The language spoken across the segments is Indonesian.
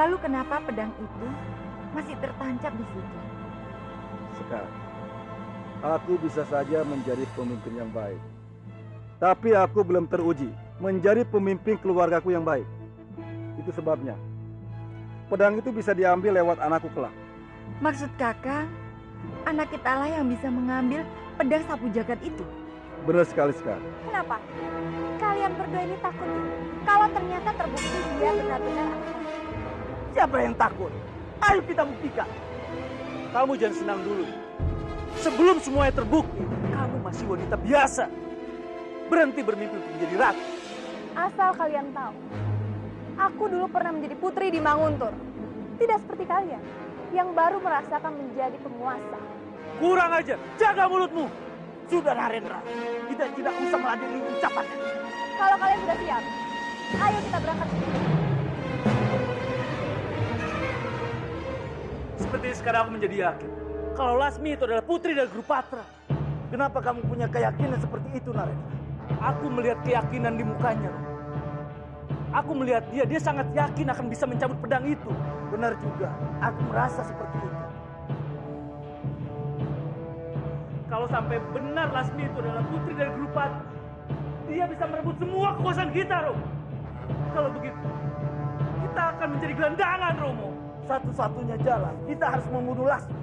Lalu kenapa pedang itu masih tertancap di situ? Sekar, aku bisa saja menjadi pemimpin yang baik. Tapi aku belum teruji menjadi pemimpin keluargaku yang baik. Itu sebabnya pedang itu bisa diambil lewat anakku kelak. Maksud kakak, anak kita lah yang bisa mengambil pedang sapu jagat itu? Benar sekali, Sekar. Kenapa? Kalian berdua ini takut ya? Kalau ternyata terbukti dia benar-benar anak kalian. Siapa yang takut? Ayo kita buktikan. Kamu jangan senang dulu. Sebelum semuanya terbukti, kamu masih wanita biasa. Berhenti bermimpi untuk menjadi ratu. Asal kalian tahu, aku dulu pernah menjadi putri di Manguntur. Tidak seperti kalian, yang baru merasakan menjadi penguasa. Kurang ajar, jaga mulutmu. Sudah, Narendra. Kita tidak usah meladeni ucapannya. Kalau kalian sudah siap, ayo kita berangkat. Seperti sekarang aku menjadi yakin kalau Lasmi itu adalah putri dari Grupatra. Kenapa kamu punya keyakinan seperti itu, Narendra? Aku melihat keyakinan di mukanya. Aku melihat dia sangat yakin akan bisa mencabut pedang itu. Benar juga, aku merasa seperti itu. Kalau sampai benar Lasmi itu adalah putri dari Grupatra, dia bisa merebut semua kekuasaan kita, Romo. Kalau begitu, kita akan menjadi gelandangan, Romo. Satu-satunya jalan, kita harus membunuh Lasmi.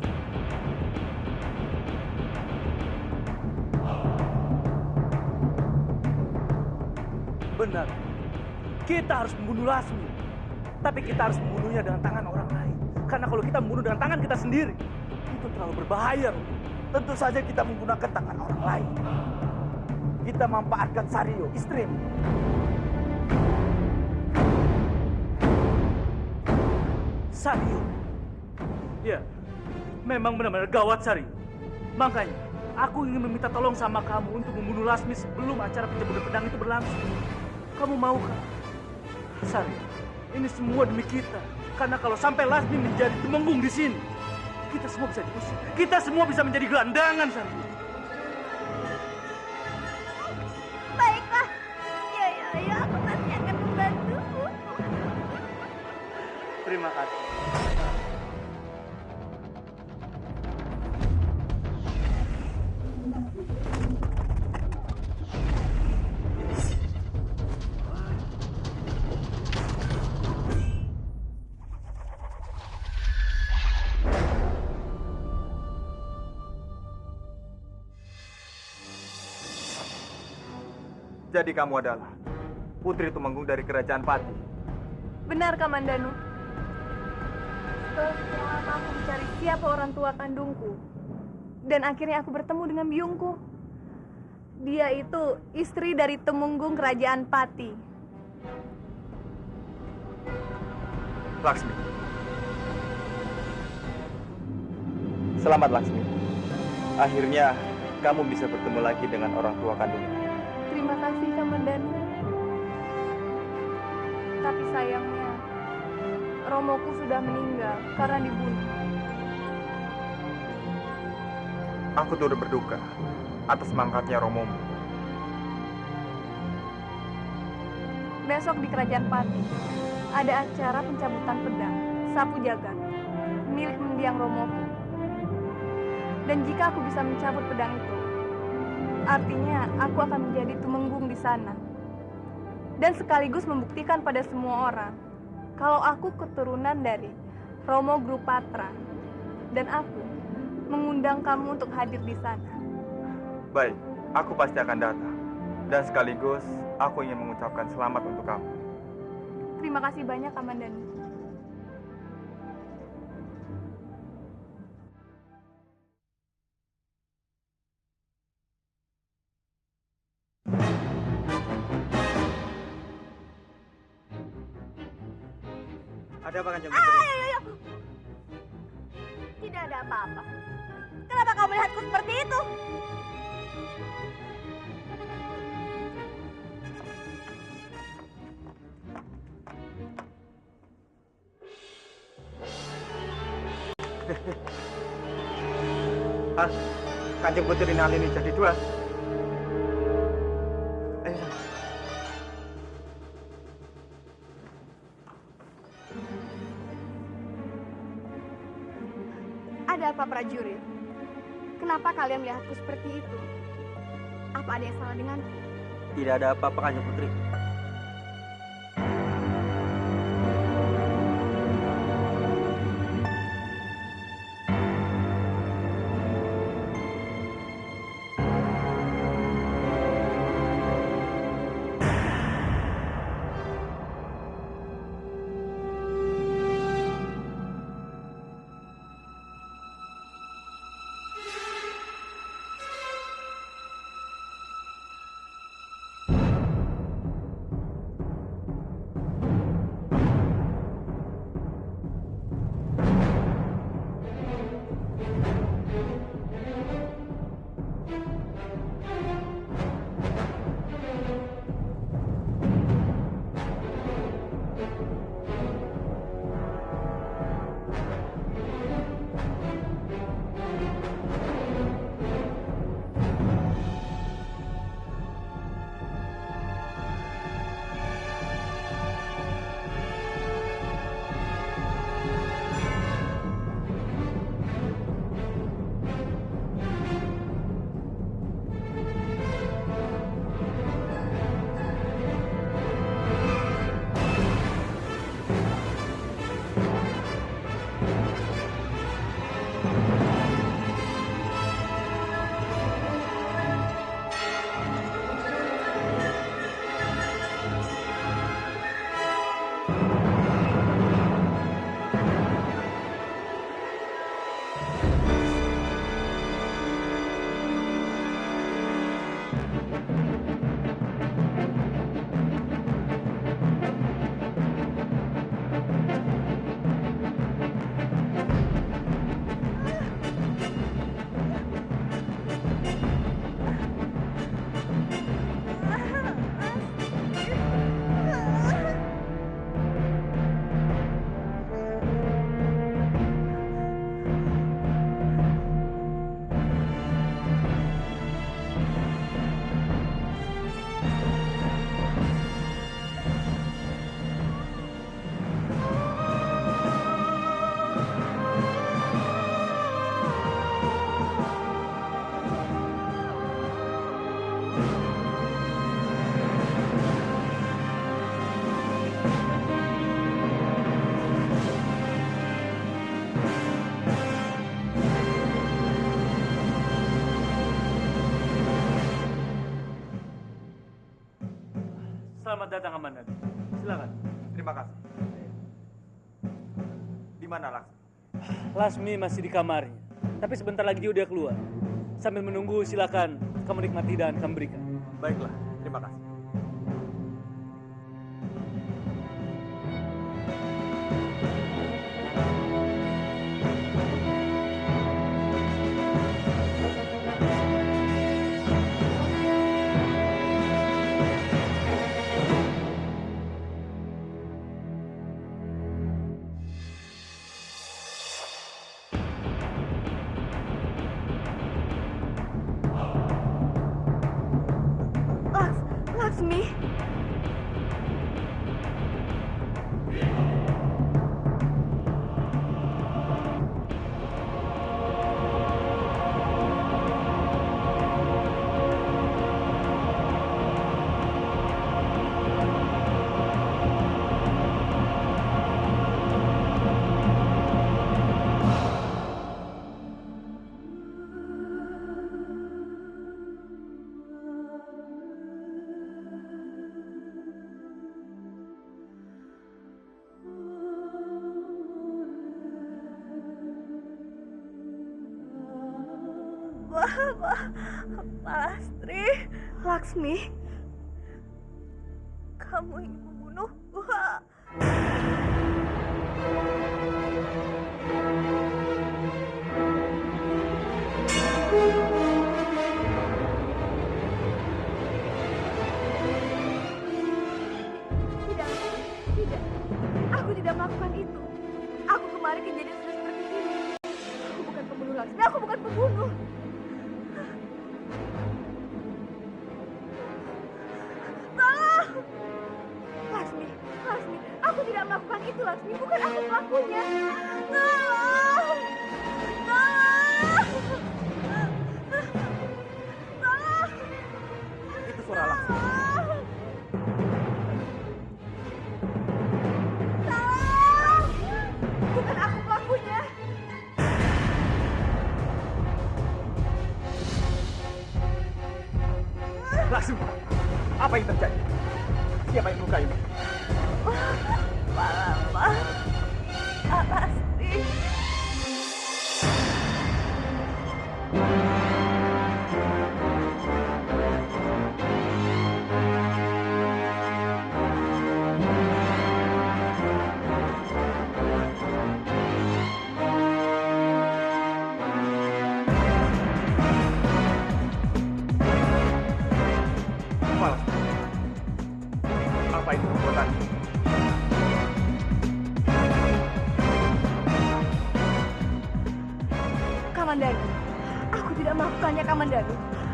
Benar. Kita harus membunuh Lasmi. Tapi kita harus membunuhnya dengan tangan orang lain. Karena kalau kita membunuh dengan tangan kita sendiri, itu terlalu berbahaya, Romo. Tentu saja kita menggunakan tangan orang lain. Kita memanfaatkan Sario, istrimu. Sario? Ya, memang benar-benar gawat, Sario. Makanya, aku ingin meminta tolong sama kamu untuk membunuh Lasmi sebelum acara pencabutan pedang itu berlangsung. Kamu mau kan? Sario, ini semua demi kita. Karena kalau sampai Lasmi menjadi temenggung di sini, kita semua bisa diusir. Kita semua bisa menjadi gelandangan, Sario. Baiklah, ya, aku pasti akan membantu. Terima kasih. Jadi kamu adalah putri Tumenggung dari kerajaan Pati. Benar, Kamandanu. Setelah lama aku mencari siapa orang tua kandungku, dan akhirnya aku bertemu dengan biungku. Dia itu istri dari Temenggung kerajaan Pati. Laksmi. Selamat, Laksmi. Akhirnya kamu bisa bertemu lagi dengan orang tua kandungmu. Terima kasih, Kamandanu. Tapi sayangnya, Romoku sudah meninggal karena dibunuh. Aku turut berduka atas mangkatnya Romomu. Besok di kerajaan Pati ada acara pencabutan pedang sapu jagat milik mendiang Romoku. Dan jika aku bisa mencabut pedang itu, artinya aku akan menjadi tumenggung di sana. Dan sekaligus membuktikan pada semua orang kalau aku keturunan dari Romo Grupatra. Dan aku mengundang kamu untuk hadir di sana. Baik, aku pasti akan datang. Dan sekaligus aku ingin mengucapkan selamat untuk kamu. Terima kasih banyak, Kamandanu. Ada apa, Kanjeng? Ayo. Tidak ada apa-apa. Kenapa kau melihatku seperti itu? Hah? Kanjeng Putri Nalini jadi dua. Ayo. Ada apa prajurit? Kenapa kalian melihatku seperti itu? Apa ada yang salah denganku? Tidak ada apa-apa, Kanjeng Putri. Selamat datang, Kamandanu. Silakan. Terima kasih. Di mana Laksmi? Lasmi masih di kamarnya, tapi sebentar lagi dia udah keluar. Sambil menunggu, silakan kamu nikmati dan kamu berikan. Baiklah, terima kasih. Laksmi. Lastri, Laksmi, kamu ingin membunuhku? Tidak, tidak. Aku tidak melakukan itu. Aku kemarin kejadian sudah seperti ini. Aku bukan pembunuh, Laksmi. Aku bukan pembunuh. Laksmi, aku tidak melakukan itu, Laksmi. Bukan aku pelakunya. Tolong! Apa yang terjadi? Siapa yang melukaimu? Pak Lastri. Malas. Apa itu perbuatanmu? Kamandanu, aku tidak melakukannya, Kamandanu.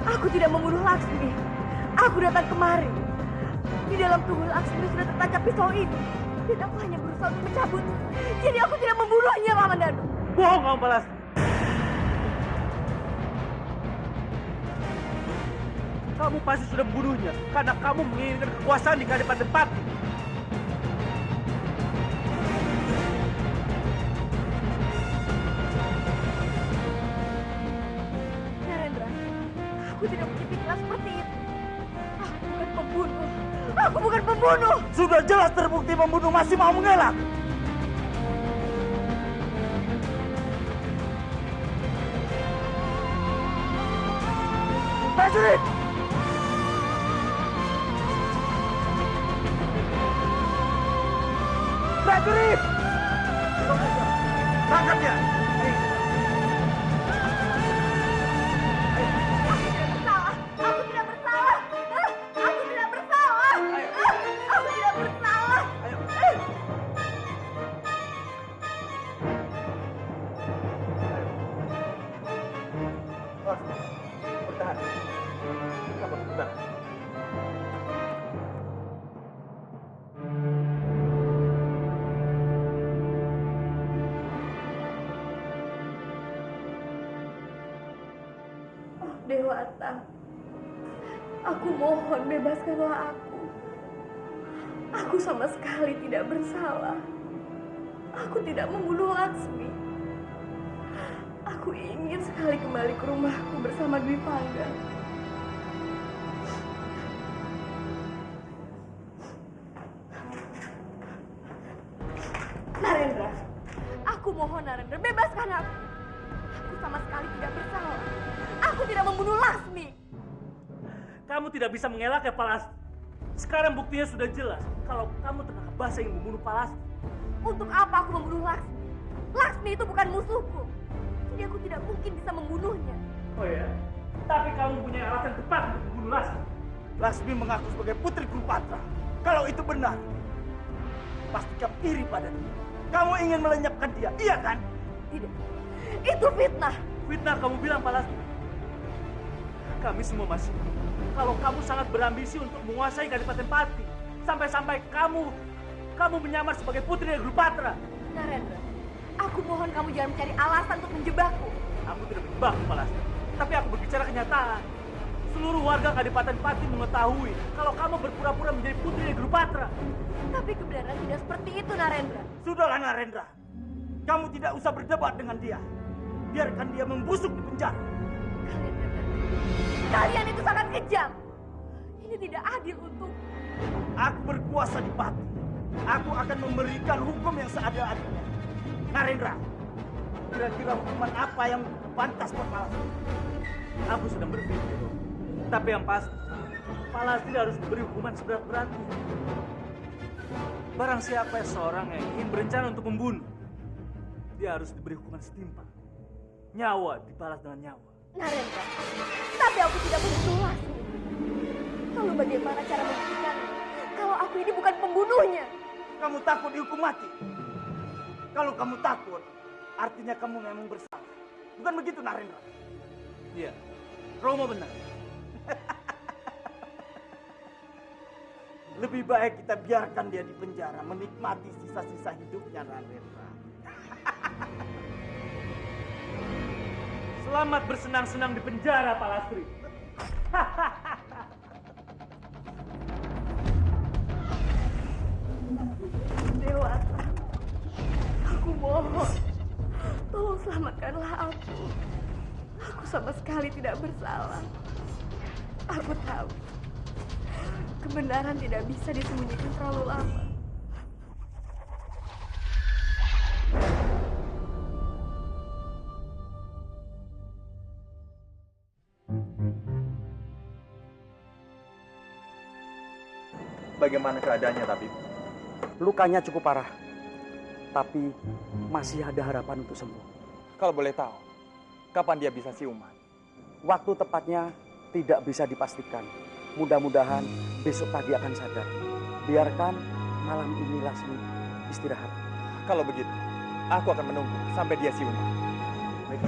Aku tidak membunuh Laksmi. Aku datang kemari. Di dalam tubuh Laksmi sudah tertancap pisau ini. Dan aku hanya berusaha untuk mencabut. Jadi aku tidak membunuhnya, Kamandanu. Bohong kamu, Pak Lastri. Kamu pasti sudah membunuhnya karena kamu menginginkan kekuasaan di Kadipaten Pati. Narendra, aku tidak punya pikiran seperti itu. Aku bukan pembunuh. Aku bukan pembunuh. Sudah jelas terbukti membunuh, masih mau mengelak. Prajurit! Prajurit! Tangkap dia! Aku tidak bersalah. Aku tidak bersalah. Aku tidak bersalah. Bertahan. Sabar, bertahan. Dewata, aku mohon bebaskanlah aku. Aku sama sekali tidak bersalah. Aku tidak membunuh Laksmi. Aku ingin sekali kembali ke rumahku bersama Dwi Pangga. Narendra, aku mohon Narendra, bebaskan aku. Aku sama sekali tidak bersalah. Aku tidak membunuh Laksmi. Kamu tidak bisa mengelak ya, Pak Lastri. Sekarang buktinya sudah jelas kalau kamu terkena bahasa yang membunuh Pak Lastri. Untuk apa aku membunuh Laksmi? Laksmi itu bukan musuhku. Jadi aku tidak mungkin bisa membunuhnya. Oh ya? Tapi kamu punya alasan tepat untuk membunuh Lastri. Laksmi mengaku sebagai putri Kulupatra. Kalau itu benar, pasti kamu iri pada dia. Kamu ingin melenyapkan dia, iya kan? Tidak. Itu fitnah. Fitnah kamu bilang, Pak Lastri. Kami semua masih. Kalau kamu sangat berambisi untuk menguasai Kadipaten Pati, sampai-sampai kamu menyamar sebagai putri dari Glupatra. Narendra, aku mohon kamu jangan mencari alasan untuk menjebakku. Aku tidak menjebakmu, Pak Lastri. Tapi aku berbicara kenyataan. Seluruh warga Kadipaten Pati mengetahui kalau kamu berpura-pura menjadi putri dari Glupatra. Tapi kebenaran tidak seperti itu, Narendra. Sudahlah Narendra. Kamu tidak usah berdebat dengan dia. Biarkan dia membusuk di penjara. Kalian itu sangat kejam. Ini tidak adil untuk. Aku berkuasa di Pati. Aku akan memberikan hukum yang seadil-adilnya. Narendra, kira-kira hukuman apa yang pantas buat Pak Lastri? Aku sedang berpikir. Tapi yang pasti, Pak Lastri harus diberi hukuman seberat-beratnya. Barang siapa seorang yang ingin berencana untuk membunuh, dia harus diberi hukuman setimpal. Nyawa dibalas dengan nyawa. Narendra, tapi aku tidak membunuh Laksmi. Lalu bagaimana cara membuktikan kalau aku ini bukan pembunuhnya? Kamu takut dihukum mati? Kalau kamu takut, artinya kamu memang bersalah. Bukan begitu, Narendra? Iya, Romo benar. Lebih baik kita biarkan dia di penjara, menikmati sisa-sisa hidupnya, Narendra. Selamat bersenang-senang di penjara, Pak Lastri. Dewata, aku mohon, tolong selamatkanlah aku. Aku sama sekali tidak bersalah. Aku tahu, Kebenaran tidak bisa disembunyikan terlalu lama. Bagaimana keadaannya, Tabib? Lukanya cukup parah, tapi masih ada harapan untuk sembuh. Kalau boleh tahu, kapan dia bisa siuman? Waktu tepatnya tidak bisa dipastikan. Mudah-mudahan besok pagi akan sadar. Biarkan malam ini Lasmi istirahat. Kalau begitu, aku akan menunggu sampai dia siuman. Baik.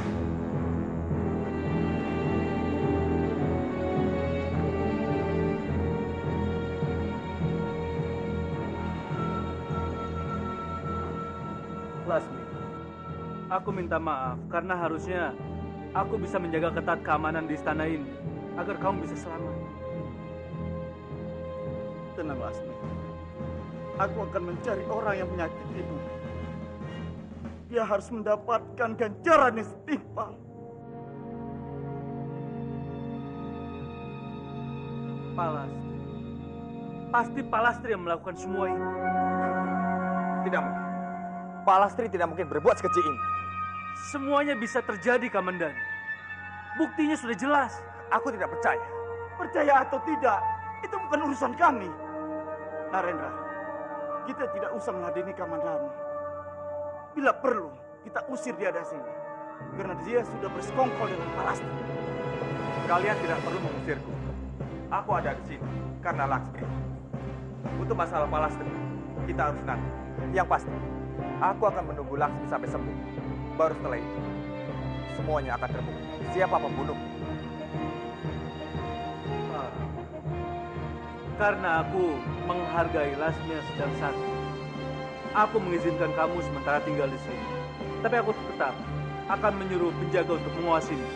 Lasmi, aku minta maaf karena harusnya aku bisa menjaga ketat keamanan di istana ini agar kamu bisa selamat. Tenang, Lasmi. Aku akan mencari orang yang menyakitimu. Dia harus mendapatkan ganjaran yang setimpal. Palastri. Pasti Palastri yang melakukan semua ini. Tidak mungkin. Palastri tidak mungkin berbuat sekecil ini. Semuanya bisa terjadi, Kamandanu. Buktinya sudah jelas. Aku tidak percaya. Percaya atau tidak, itu bukan urusan kami. Narendra, kita tidak usah menghadiri Kamandanu. Bila perlu, kita usir dia dari sini. Karena dia sudah bersekongkol dengan Palastri. Kalian tidak perlu mengusirku. Aku ada di sini karena Laksmi. Untuk masalah Palastri, kita harus nanti. Yang pasti, aku akan menunggu Laksmi sampai sembuh. Baru setelah itu, semuanya akan terbukti. Siapa pembunuh? Karena aku menghargai Lasmi yang sedang sakit, aku mengizinkan kamu sementara tinggal di sini. Tapi aku tetap akan menyuruh penjaga untuk mengawasinya.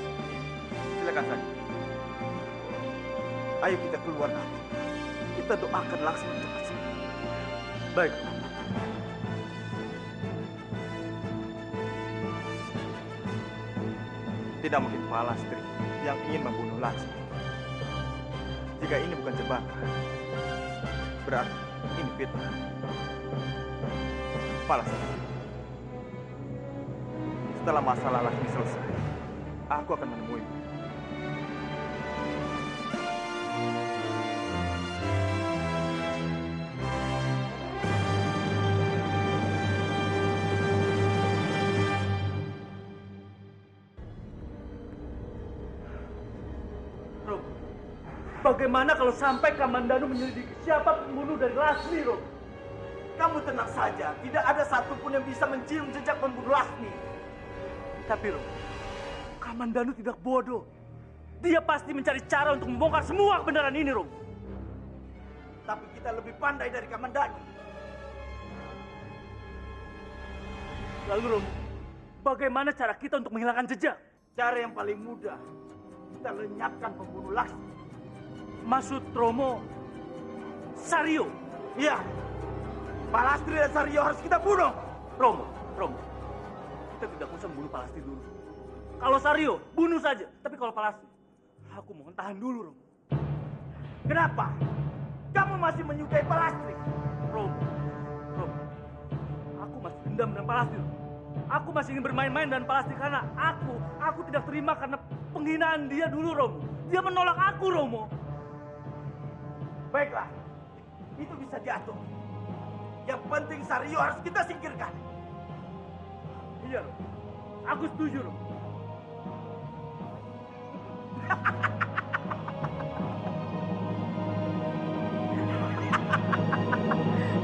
Silakan saja. Ayo kita keluar nanti. Kita doakan Laksmi cepat sembuh. Baik. Tidak mungkin Palastri yang ingin membunuh Laksmi. Jika ini bukan jebakan, berarti ini fitnah. Palastri, setelah masalah Laksmi selesai, aku akan menemuimu. Bagaimana kalau sampai Kamandanu menyelidiki siapa pembunuh dari Lasmi, Rom? Kamu tenang saja. Tidak ada satupun yang bisa mencium jejak pembunuh Lasmi. Tapi Rom, Kamandanu tidak bodoh. Dia pasti mencari cara untuk membongkar semua kebenaran ini, Rom. Tapi kita lebih pandai dari Kamandanu. Lalu Rom, bagaimana cara kita untuk menghilangkan jejak? Cara yang paling mudah, kita lenyapkan pembunuh Laksmi. Maksud Romo, Sario? Iya, Palastri dan Sario harus kita bunuh. Romo, kita tidak usah membunuh Palastri dulu. Kalau Sario, bunuh saja. Tapi kalau Palastri, aku mohon tahan dulu, Romo. Kenapa? Kamu masih menyukai Palastri? Romo, aku masih dendam dengan Palastri. Aku masih ingin bermain-main dengan Palastri karena aku tidak terima karena penghinaan dia dulu, Romo. Dia menolak aku, Romo. Baiklah, itu bisa diatur. Yang penting Sario harus kita singkirkan. Iya, Romo. Aku setuju, Romo.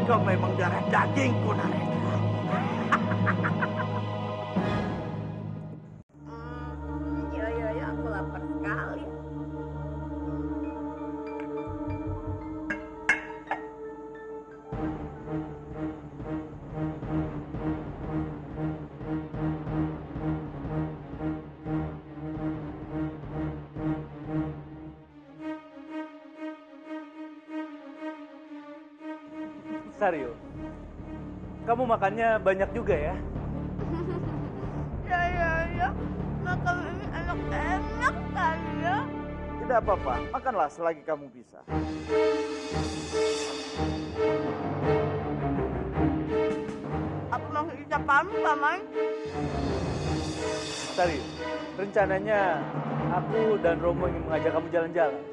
Kau memang darah dagingku, Narendra. Ya, aku lapar sekali. Sario, kamu makannya banyak juga ya? Ya. Makan ini enak-enak kali ya. Tidak apa-apa, makanlah selagi kamu bisa. Apa maksudnya kamu, Paman? Sari, rencananya aku dan Romo ingin mengajak kamu jalan-jalan.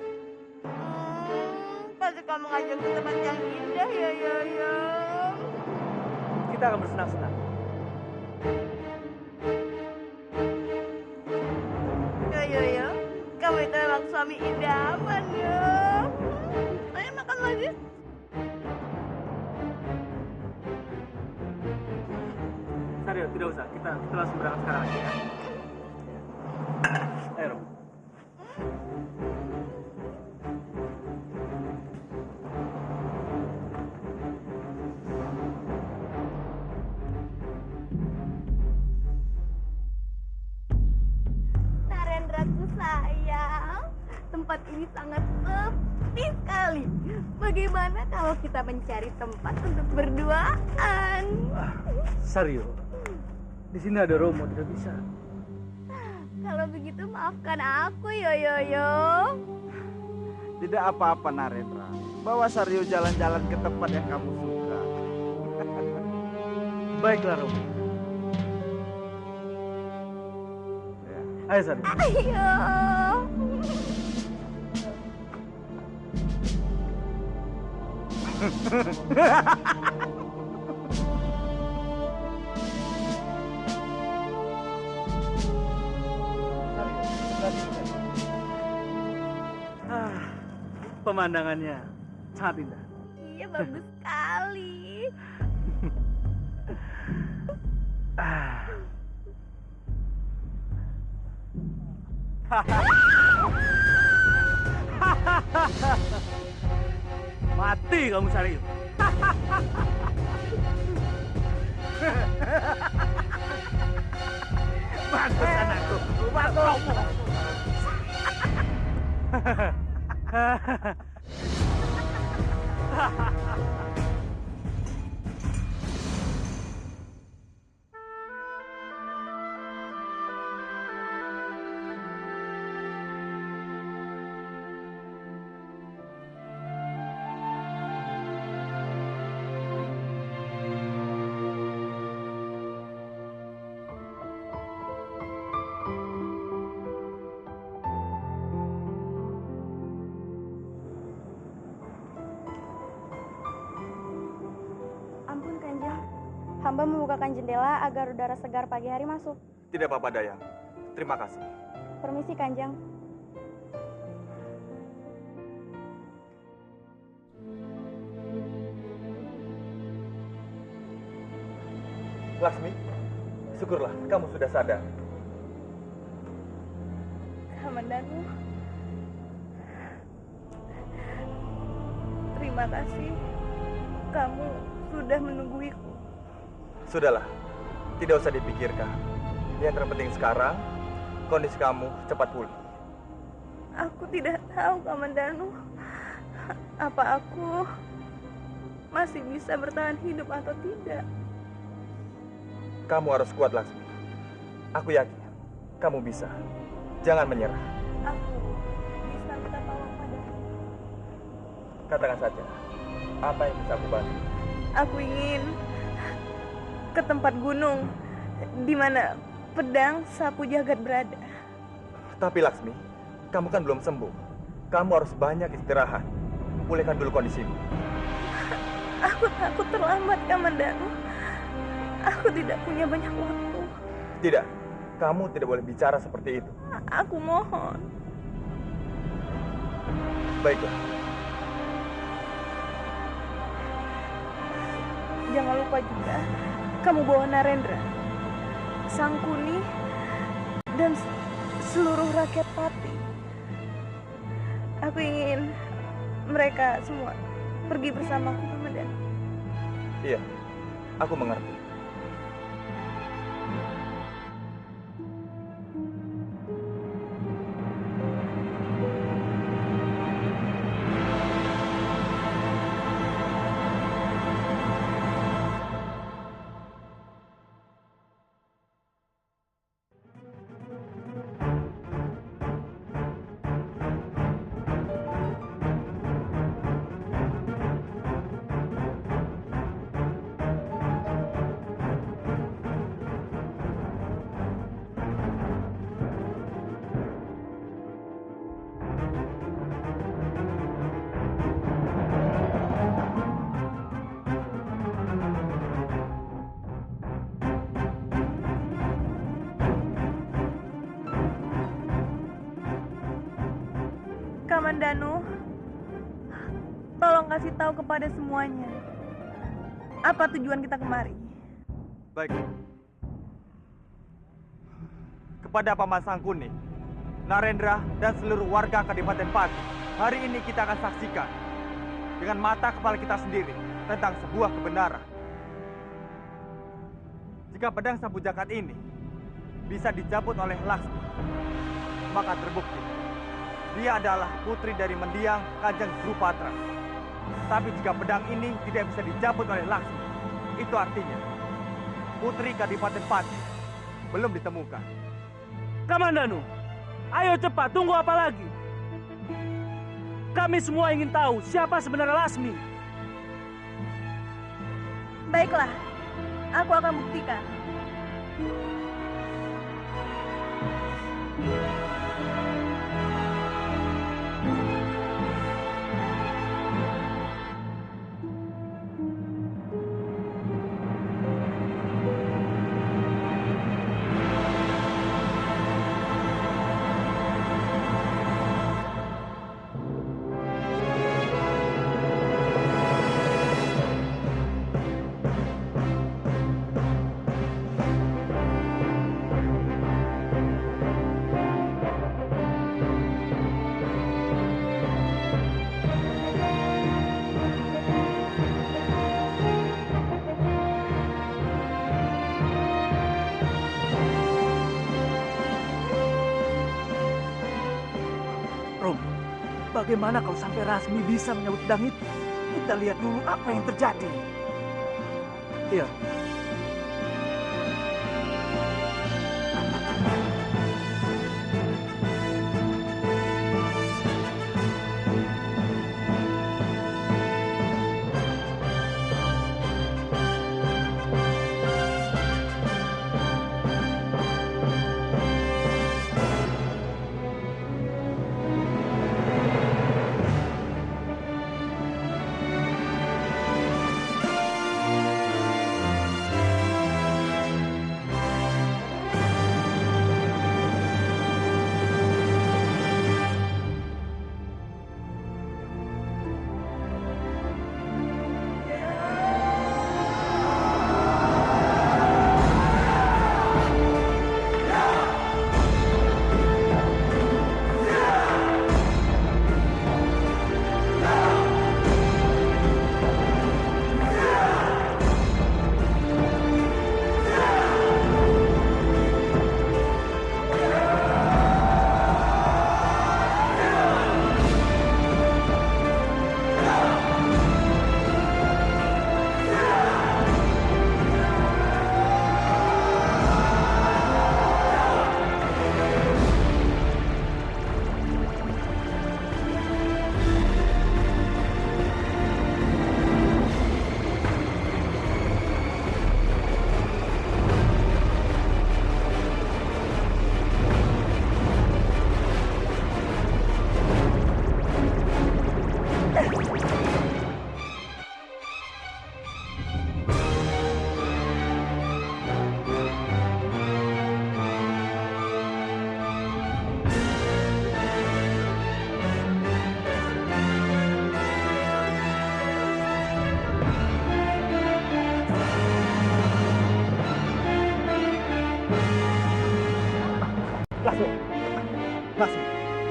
Pasti kamu ngajak ke tempat yang indah ya, ya. Kita akan bersenang-senang. Ya. Kamu itu memang suami idaman ya. Ayo makan lagi. Sari, tidak usah. Kita langsung berangkat sekarang aja ya. Ayo, Romo. Narendraku sayang, tempat ini sangat sepi sekali. Bagaimana kalau kita mencari tempat untuk berduaan? Sario, di sini ada Romo, tidak bisa. Kalau begitu maafkan aku, yo. Tidak apa-apa Narendra. Bawa Saryo jalan-jalan ke tempat yang kamu suka. Baiklah, Romo. Ya. Ayo, Sario. Ayo. Pemandangannya sangat indah. Iya, bagus sekali. Mati kamu, Sario. Bagus anakku. Bagus. Ampun Kanjeng, hamba membukakan jendela agar udara segar pagi hari masuk. Tidak apa-apa, Dayang. Terima kasih. Permisi Kanjeng. Laksmi, syukurlah kamu sudah sadar. Kamandanu, terima kasih. Kamu sudah menungguiku. Sudahlah, tidak usah dipikirkan. Yang terpenting sekarang, kondisi kamu cepat pulih. Aku tidak tahu, Kamandanu. Apa aku masih bisa bertahan hidup atau tidak? Kamu harus kuat, Laksmi. Aku yakin kamu bisa. Jangan menyerah. Aku bisa minta tolong padamu. Katakan saja, apa yang bisa aku bantu? Aku ingin ke tempat gunung di mana pedang sapu jagat berada. Tapi Laksmi, kamu kan belum sembuh. Kamu harus banyak istirahat. Pulihkan dulu kondisimu. Aku takut terlambat, Kamandanu. Aku tidak punya banyak waktu. Tidak, kamu tidak boleh bicara seperti itu. Aku mohon. Baiklah, Jangan lupa juga, kamu bawa Narendra, Sangkuni, dan seluruh rakyat Pati. Aku ingin mereka semua pergi bersamaku, Kamandanu. iya, aku mengerti. Kamandanu, tolong kasih tahu kepada semuanya apa tujuan kita kemari. Baik. Kepada Paman Sangkuni, Narendra, dan seluruh warga Kadipaten Pati, hari ini kita akan saksikan dengan mata kepala kita sendiri tentang sebuah kebenaran. Jika pedang sapu jagat ini bisa dicabut oleh Laksmi, maka terbukti dia adalah putri dari mendiang Kanjeng Drupatra. Tapi jika pedang ini tidak bisa dicabut oleh Laksmi, itu artinya putri Kadipaten Pati belum ditemukan. Kamandanu, ayo cepat, tunggu apa lagi? Kami semua ingin tahu siapa sebenarnya Lasmi. Baiklah, aku akan buktikan. Bagaimana kalau sampai Lasmi bisa menyebut pedang itu? Kita lihat dulu apa yang terjadi. Iya.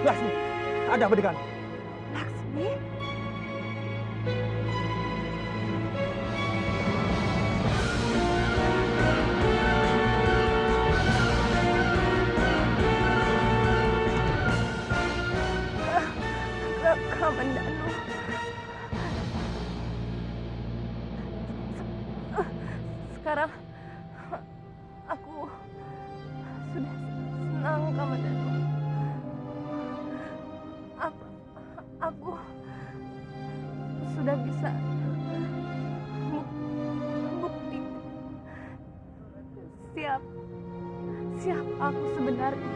Lasmi, ada apa dengan? Laksmi? Kamandanu. Sekarang aku sudah senang, Kamandanu. Aku sudah bisa bukti siapa aku sebenarnya.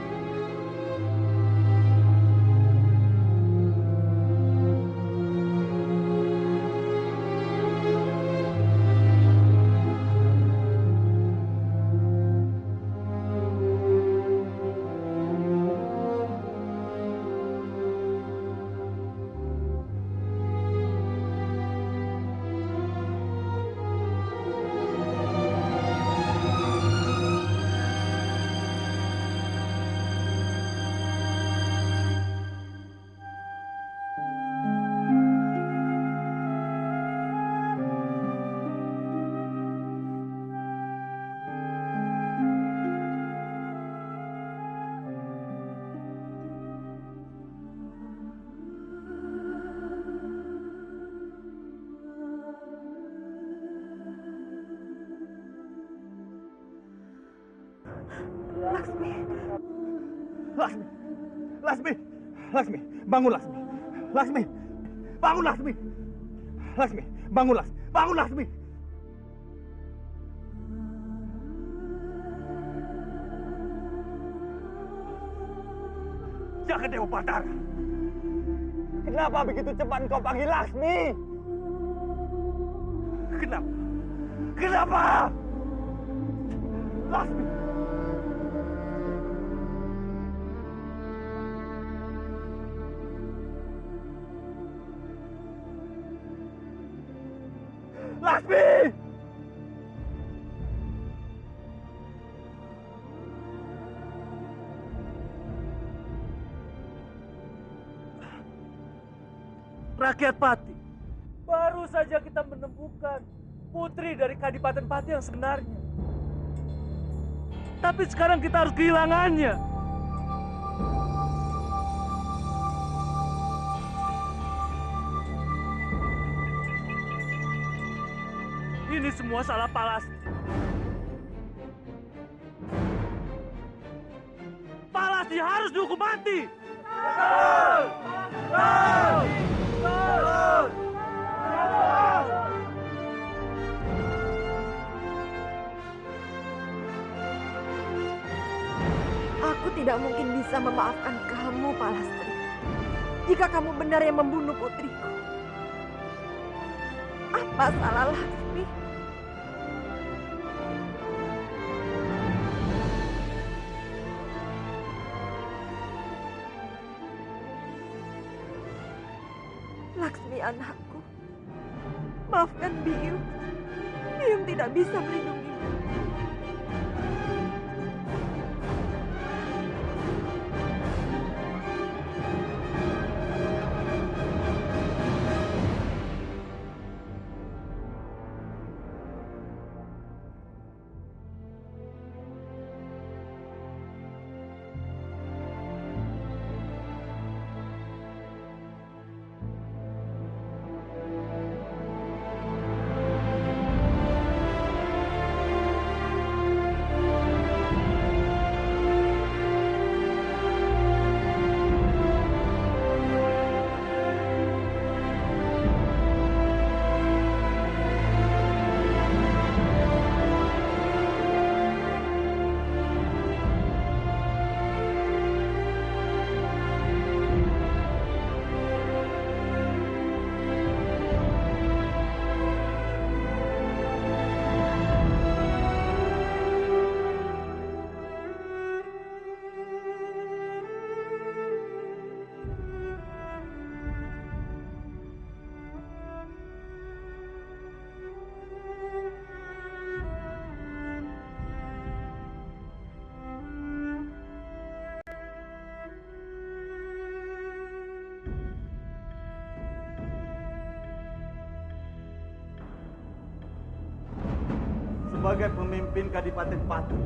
Laksmi, Laksmi, Laksmi, bangun Laksmi, Laksmi, bangun Laksmi, Laksmi, bangun Laksmi, bangun Laksmi. Jaga Dewa Batara. Kenapa begitu cepat engkau panggil Laksmi? Kenapa? Kenapa? Laksmi. Laksmi! Rakyat Pati, baru saja kita menemukan putri dari Kadipaten Pati yang sebenarnya. Tapi sekarang kita harus kehilangannya. Ini semua salah Palasti. Palasti harus dihukum mati. Aku tidak mungkin bisa memaafkan kamu, Palastri. Jika kamu benar yang membunuh putriku. Apa salah Laksmi? Laksmi anakku, maafkan Biyung. Biyung tidak bisa melindungimu. Sebagai pemimpin Kadipaten Pati,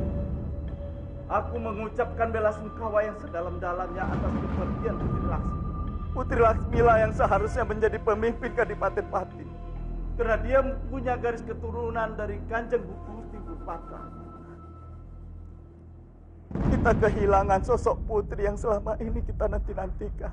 aku mengucapkan belasungkawa yang sedalam-dalamnya atas kepergian Putri Laksmi. Putri Laksmi lah yang seharusnya menjadi pemimpin Kadipaten Pati, karena dia punya garis keturunan dari Kanjeng Gusti Burpatra. Kita kehilangan sosok putri yang selama ini kita nanti-nantikan.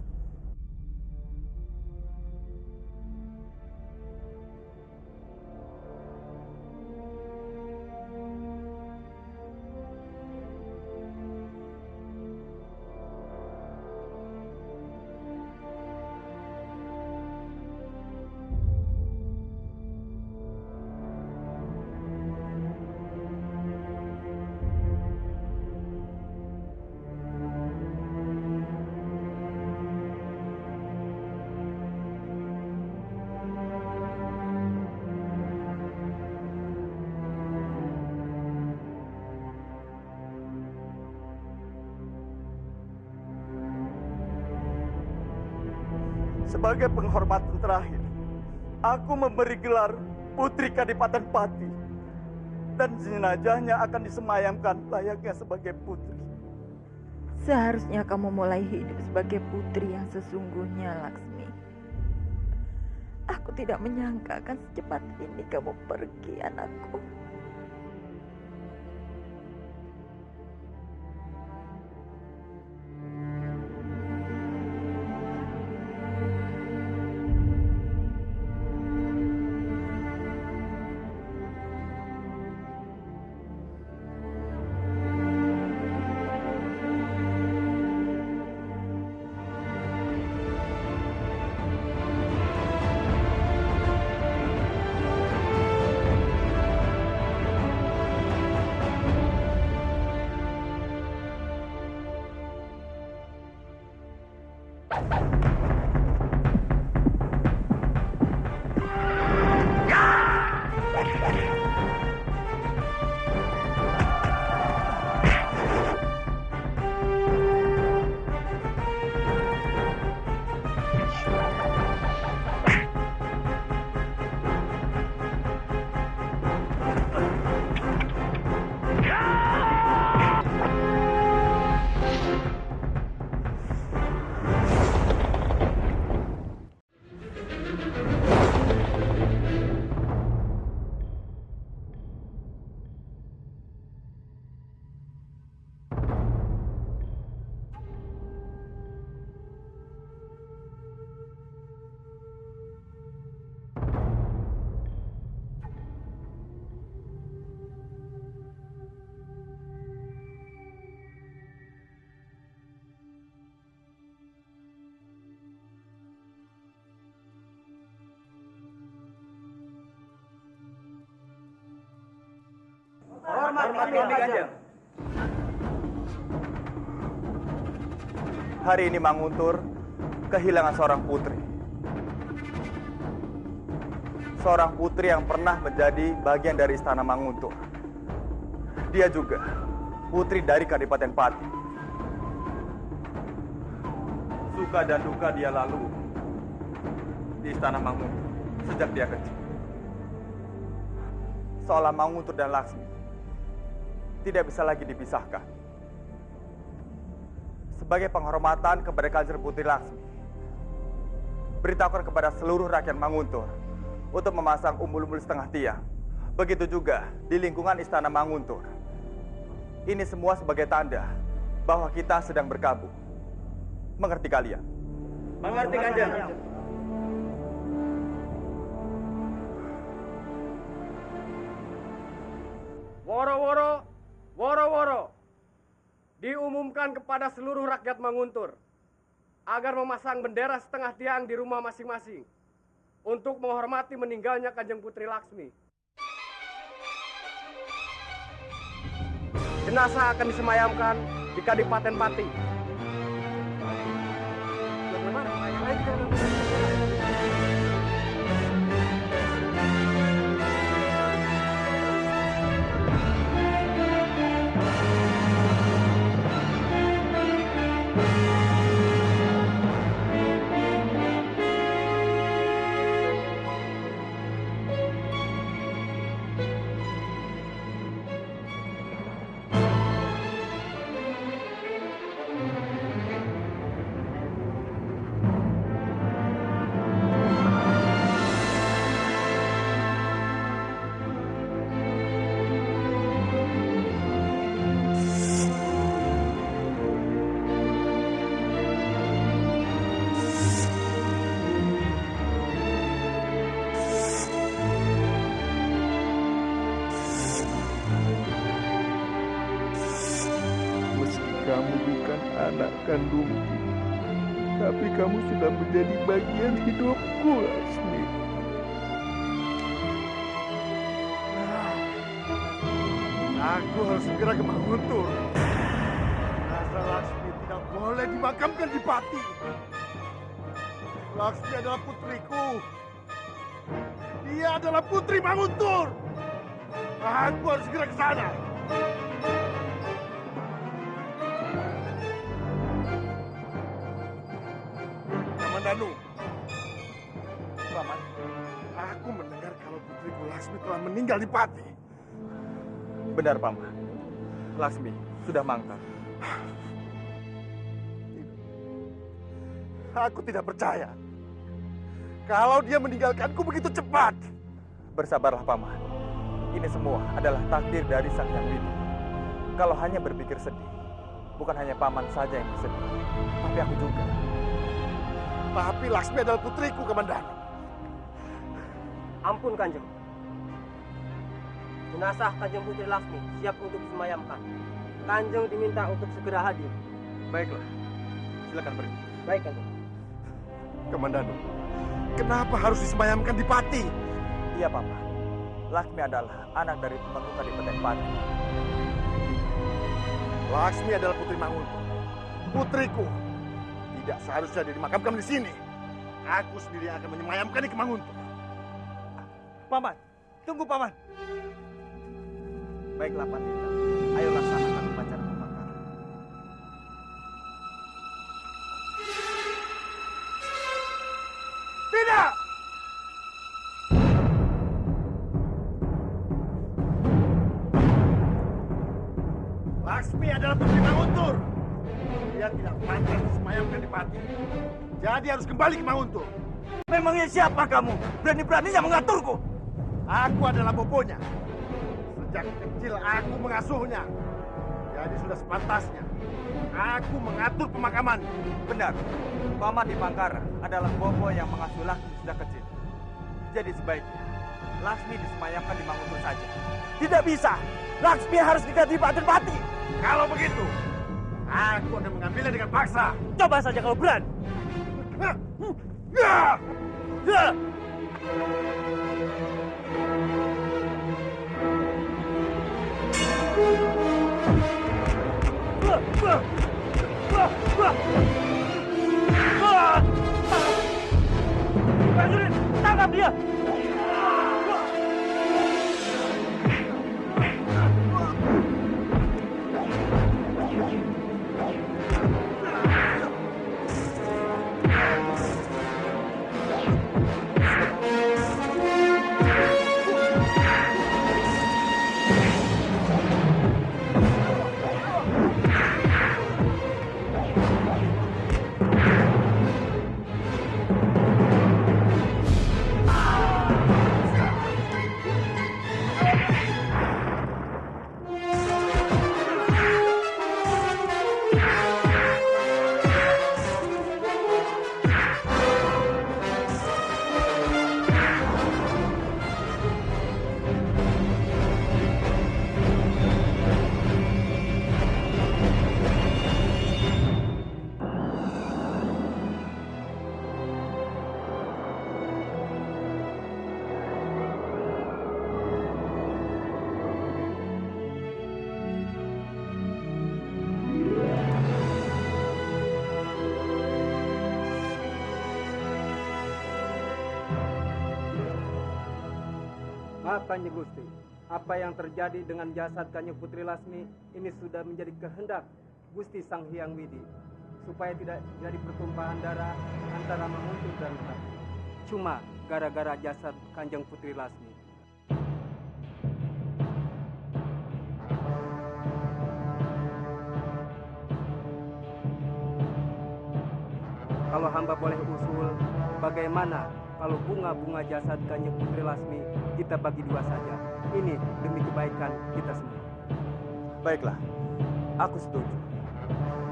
Sebagai penghormatan terakhir, aku memberi gelar Putri Kadipaten Pati, dan jenazahnya akan disemayamkan layaknya sebagai putri. Seharusnya kamu mulai hidup sebagai putri yang sesungguhnya, Laksmi. Aku tidak menyangka akan secepat ini kamu pergi, anakku. Hormat kami Kanjeng. Hari ini Manguntur kehilangan seorang putri. Seorang putri yang pernah menjadi bagian dari istana Manguntur. Dia juga putri dari Kadipaten Pati. Suka dan duka dia lalu di istana Manguntur sejak dia kecil. Seolah Manguntur dan Laksmi tidak bisa lagi dipisahkan. Sebagai penghormatan kepada Kanjeng Putri Laksmi, beritahukan kepada seluruh rakyat Manguntur untuk memasang umbul-umbul setengah tiang. Begitu juga di lingkungan istana Manguntur. Ini semua sebagai tanda bahwa kita sedang berkabung. Mengerti kalian? Mengerti Kanjeng. Woro-woro, woro-woro. Diumumkan kepada seluruh rakyat Manguntur agar memasang bendera setengah tiang di rumah masing-masing untuk menghormati meninggalnya Kanjeng Putri Laksmi. Jenazah akan disemayamkan di Kadipaten Pati. Kamu bukan anak kandungku, tapi kamu sudah menjadi bagian hidupku, Laksmi. Aku harus segera ke Manguntur. Jenazah Laksmi tidak boleh dimakamkan di Pati. Laksmi adalah putriku. Dia adalah putri Manguntur. Aku harus segera ke sana. Danu. Paman, aku mendengar kalau putriku Laksmi telah meninggal di Pati. Benar, Paman. Laksmi sudah mangkat. Aku tidak percaya kalau dia meninggalkanku begitu cepat. Bersabarlah, Paman. Ini semua adalah takdir dari Sang Hyang Widi. Kalau hanya berpikir sedih, bukan hanya Paman saja yang bersedih, tapi aku juga. Tapi Laksmi adalah putriku, Kamandanu. Ampun, Kanjeng. Jenazah Kanjeng Putri Laksmi siap untuk disemayamkan. Kanjeng diminta untuk segera hadir. Baiklah, silakan pergi. Baik, Kanjeng. Kamandanu, kenapa harus disemayamkan di Pati? Iya, Paman. Laksmi adalah anak dari pemangku Kadipaten Pati. Laksmi adalah putri Manguntur. Putriku. tidak seharusnya dia dimakamkan di sini. Aku sendiri akan menyemayamkan di Kemanguntur. Paman, tunggu paman. Baiklah Pandita, ayo laksanakan upacara pembakaran. Tidak! Laksmi adalah putri Manguntur. Dia tidak pantas disemayamkan di Pati. Jadi harus kembali ke Manguntur. Memangnya siapa kamu? Berani-beraninya mengaturku. Aku adalah bobonya. Sejak kecil aku mengasuhnya. Jadi sudah sepantasnya aku mengatur pemakaman. Benar, Paman di Mangkara adalah bobo yang mengasuh Laksmi sejak kecil. Jadi sebaiknya Laksmi disemayamkan di Manguntur saja. Tidak bisa. Laksmi harus diganti Paten Pati. Kalau begitu, aku akan mengambilnya dengan paksa. Coba saja kalau berani. Prajurit, tangkap dia! Kanjeng Gusti, apa yang terjadi dengan jasad Kanjeng Putri Lasmi ini sudah menjadi kehendak Gusti Sang Hyang Widi, supaya tidak terjadi pertumpahan darah antara Manguntur dan Pati. Cuma gara-gara jasad Kanjeng Putri Lasmi. Kalau hamba boleh usul, bagaimana kalau bunga-bunga jasad Kanjeng Putri Lasmi kita bagi dua saja? Ini demi kebaikan kita semua. Baiklah, aku setuju.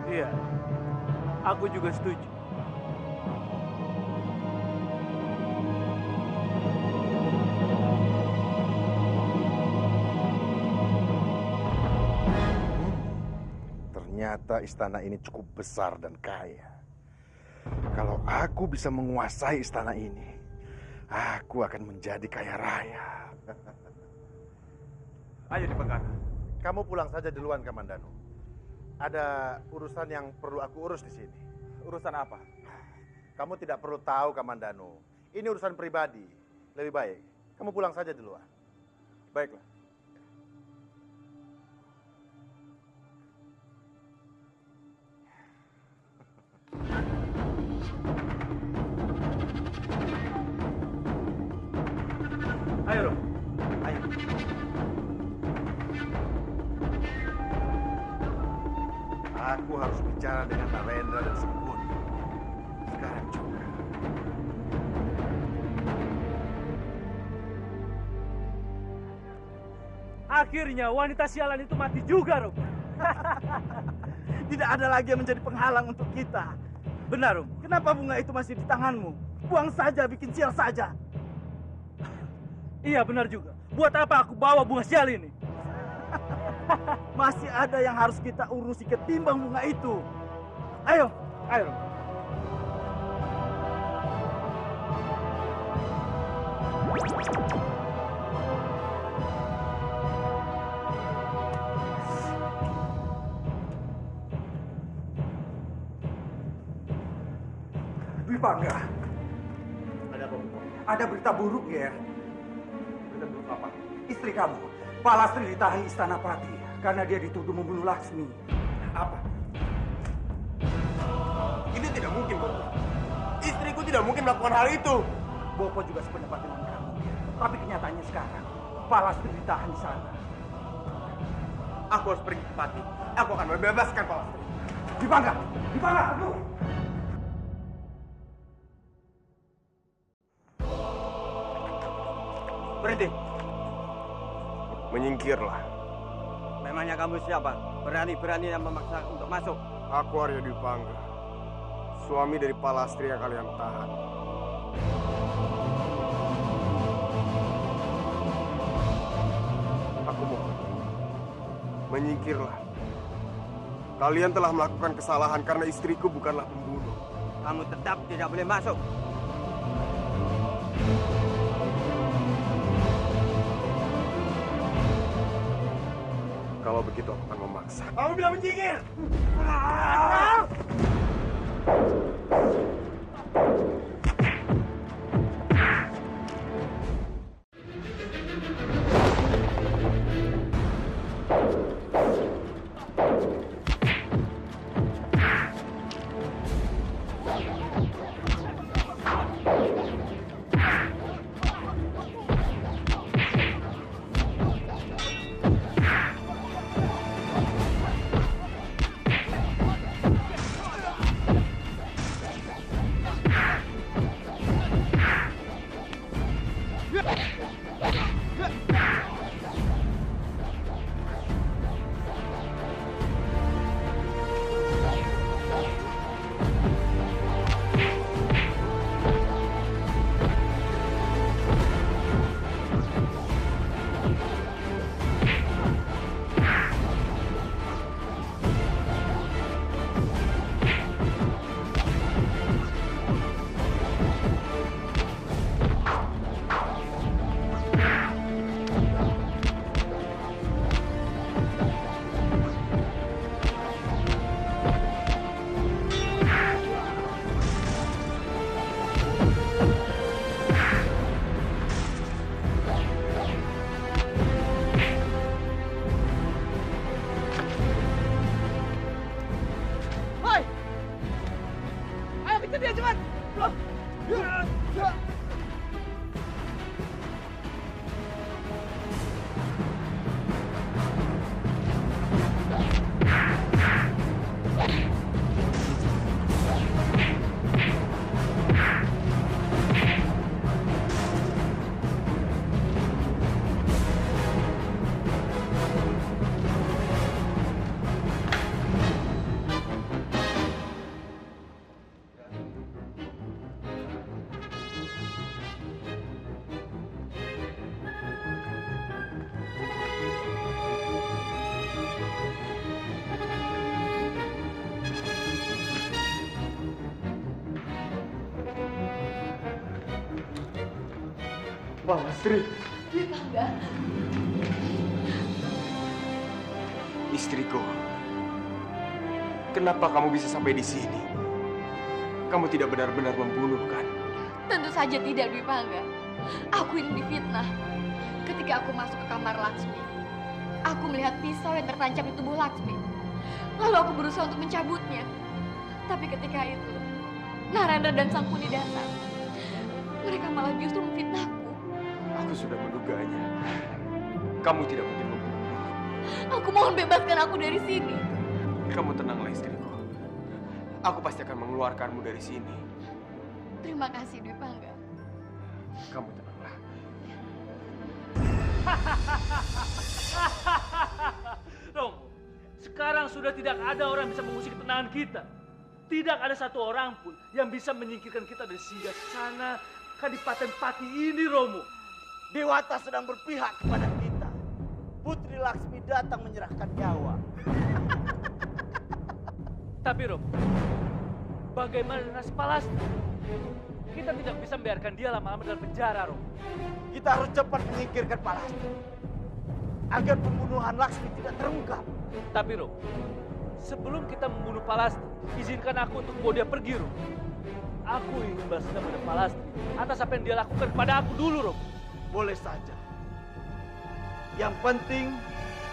Iya, aku juga setuju. Ternyata istana ini cukup besar dan kaya. Kalau aku bisa menguasai istana ini, aku akan menjadi kaya raya. Ayo Dipangkara. Kamu pulang saja duluan, Kamandanu. Ada urusan yang perlu aku urus di sini. Urusan apa? Kamu tidak perlu tahu, Kamandanu. Ini urusan pribadi. Lebih baik kamu pulang saja duluan. Baiklah. Ayo, Rom. Ayo. Aku harus bicara dengan Narendra dan Sembun. Sekarang juga. Akhirnya wanita sialan itu mati juga, Rom. Tidak ada lagi yang menjadi penghalang untuk kita. Benar, Rom. Kenapa bunga itu masih di tanganmu? Buang saja, bikin sial saja. Iya, benar juga. Buat apa aku bawa bunga sial ini? Masih ada yang harus kita urusi ketimbang bunga itu. Ayo, ayo, Rom. Dwi Pangga, Ada apa? ada berita buruk ya. Berita buruk apa? Istri kamu, Palastri ditahan di Istana Pati karena dia dituduh membunuh Laksmi. Apa? Ini tidak mungkin, Bopo. Istriku tidak mungkin melakukan hal itu. Bopo juga sependapat dengan kamu. Tapi kenyataannya sekarang, Palastri ditahan di sana. Aku harus pergi ke Pati. Aku akan membebaskan Palastri. Dwi Pangga, tunggu. Berhenti. Menyingkirlah. Memangnya kamu siapa? Berani-berani yang memaksa untuk masuk. Aku Arya Dwi Pangga, suami dari Palastri yang kalian tahan. Aku mohon, menyingkirlah. Kalian telah melakukan kesalahan karena istriku bukanlah pembunuh. Kamu tetap tidak boleh masuk. Kalau begitu aku akan memaksa. Kamu bilang menyingkir! Palastri. Dwi Pangga. Istriku, kenapa kamu bisa sampai di sini? Kamu tidak benar-benar membunuh, kan? Tentu saja tidak, Dwi Pangga. Aku ini difitnah. Ketika aku masuk ke kamar Laksmi, aku melihat pisau yang tertancap di tubuh Laksmi. Lalu aku berusaha untuk mencabutnya. Tapi ketika itu, Narendra dan Sangkuni datang. Mereka malah justru memfitnahku. Aku sudah menduganya. Kamu tidak mungkin membunuh. Aku mohon bebaskan aku dari sini. Kamu tenanglah, istriku. Aku pasti akan mengeluarkanmu dari sini. Terima kasih, Dwi Pangga. Kamu tenanglah. Romo, sekarang sudah tidak ada orang yang bisa mengusik ketenangan kita. Tidak ada satu orang pun yang bisa menyingkirkan kita dari singgah sana Kadipaten Pati ini, Romo. Dewata sedang berpihak kepada kita. Putri Laksmi datang menyerahkan nyawa. Tapi Romo, bagaimana dengan Palastri? Kita tidak bisa membiarkan dia lama-lama dalam penjara, Romo. Kita harus cepat menyingkirkan Palastri agar pembunuhan Laksmi tidak terungkap. Tapi Romo, sebelum kita membunuh Palastri, izinkan aku untuk membawa dia pergi, Romo. Aku ingin balas dendam pada Palastri atas apa yang dia lakukan kepada aku dulu, Romo. Boleh saja. Yang penting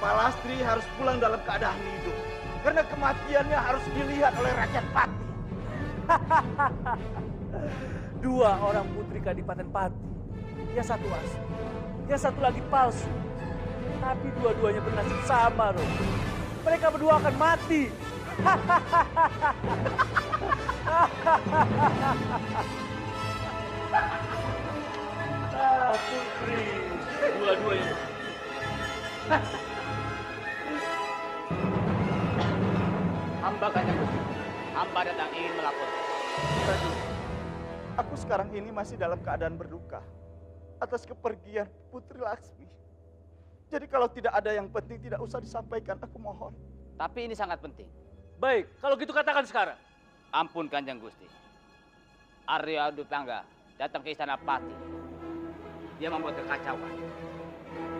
Palastri harus pulang dalam keadaan hidup. Karena kematiannya harus dilihat oleh rakyat Pati. Dua orang putri Kadipaten Pati. Yang satu asli, yang satu lagi palsu. Tapi dua-duanya bernasib sama, Romo. Mereka berdua akan mati. Putri, dua-duanya. Hamba Kanjeng Gusti, hamba datang ingin melapor. Aku sekarang ini masih dalam keadaan berduka atas kepergian Putri Laksmi. Jadi kalau tidak ada yang penting tidak usah disampaikan, aku mohon. Tapi ini sangat penting. Baik, kalau gitu katakan sekarang. Ampun Kanjeng Gusti. Arya Dupangga datang ke istana Pati. Dia membuat kekacauan.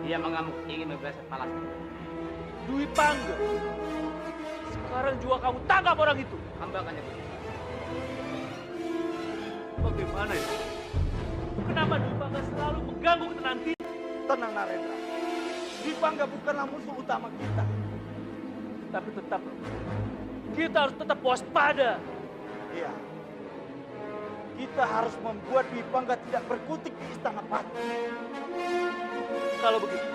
Dia mengamuk ingin membebaskan Palastri. Dwi Pangga. Sekarang juga kamu tangkap orang itu. Hamba Kanjeng Gusti. Bagaimana itu? Kenapa Dwi Pangga selalu mengganggu ketenangan kita? Tenang Narendra. Dwi Pangga bukanlah musuh utama kita. Tapi tetap, kita harus tetap waspada. Iya. Kita harus membuat Dwi Pangga tidak berkutik di istana Pati. Kalau begitu,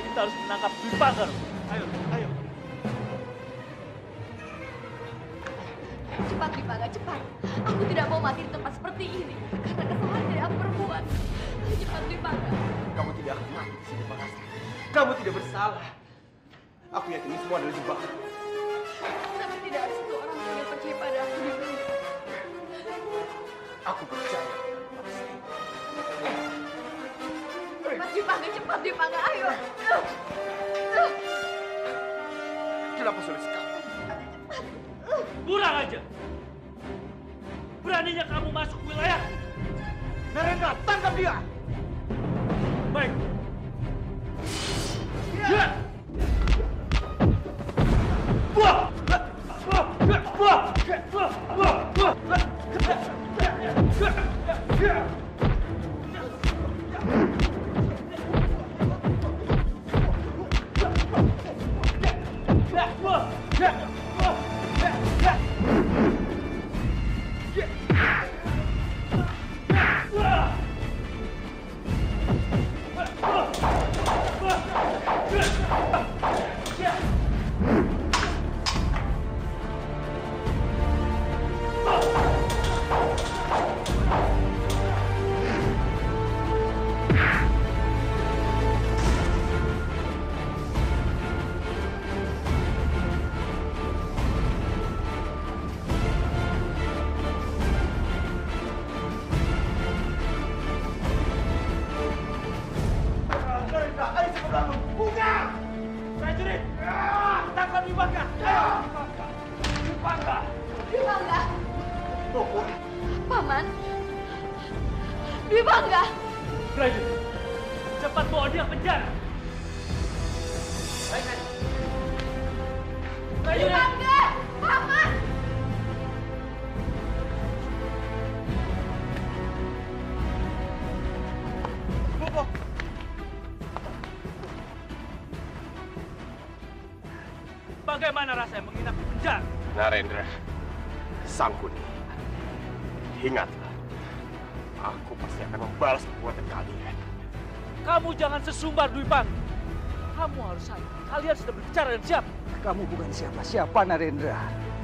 kita harus menangkap Dwi Pangga. Ayo, ayo. Cepat Dwi Pangga, cepat. Aku tidak mau mati di tempat seperti ini. Karena kesalahan yang aku perbuat. Cepat Dwi Pangga. Kamu tidak akan mati di sini, Palastri. Kamu tidak bersalah. Aku yakin ini semua adalah jebakan. Tapi tidak ada satu orang pun yang percaya pada aku, Dwi Pangga. Aku percaya. Cepat Dwi Pangga, cepat Dwi Pangga, ayo. Kenapa sulit sekali? Kurang aja. Beraninya kamu masuk wilayah. Narendra, tangkap dia. Baik. Ya. Buah. Buah. Buah. Buah. Buah. Paman. Dwi Pangga. Prajurit, cepat bawa dia ke penjara. Baik, Dwi Pangga, Paman. Bobo. Bagaimana rasanya menginap di penjara? Narendra, Sangkuni, ingatlah, aku pasti akan membalas perbuatan kalian. Kamu jangan sesumbar, Dwi Pangga. Kamu harus sadar, kalian sudah berbicara dengan siapa? Kamu bukan siapa-siapa, Narendra.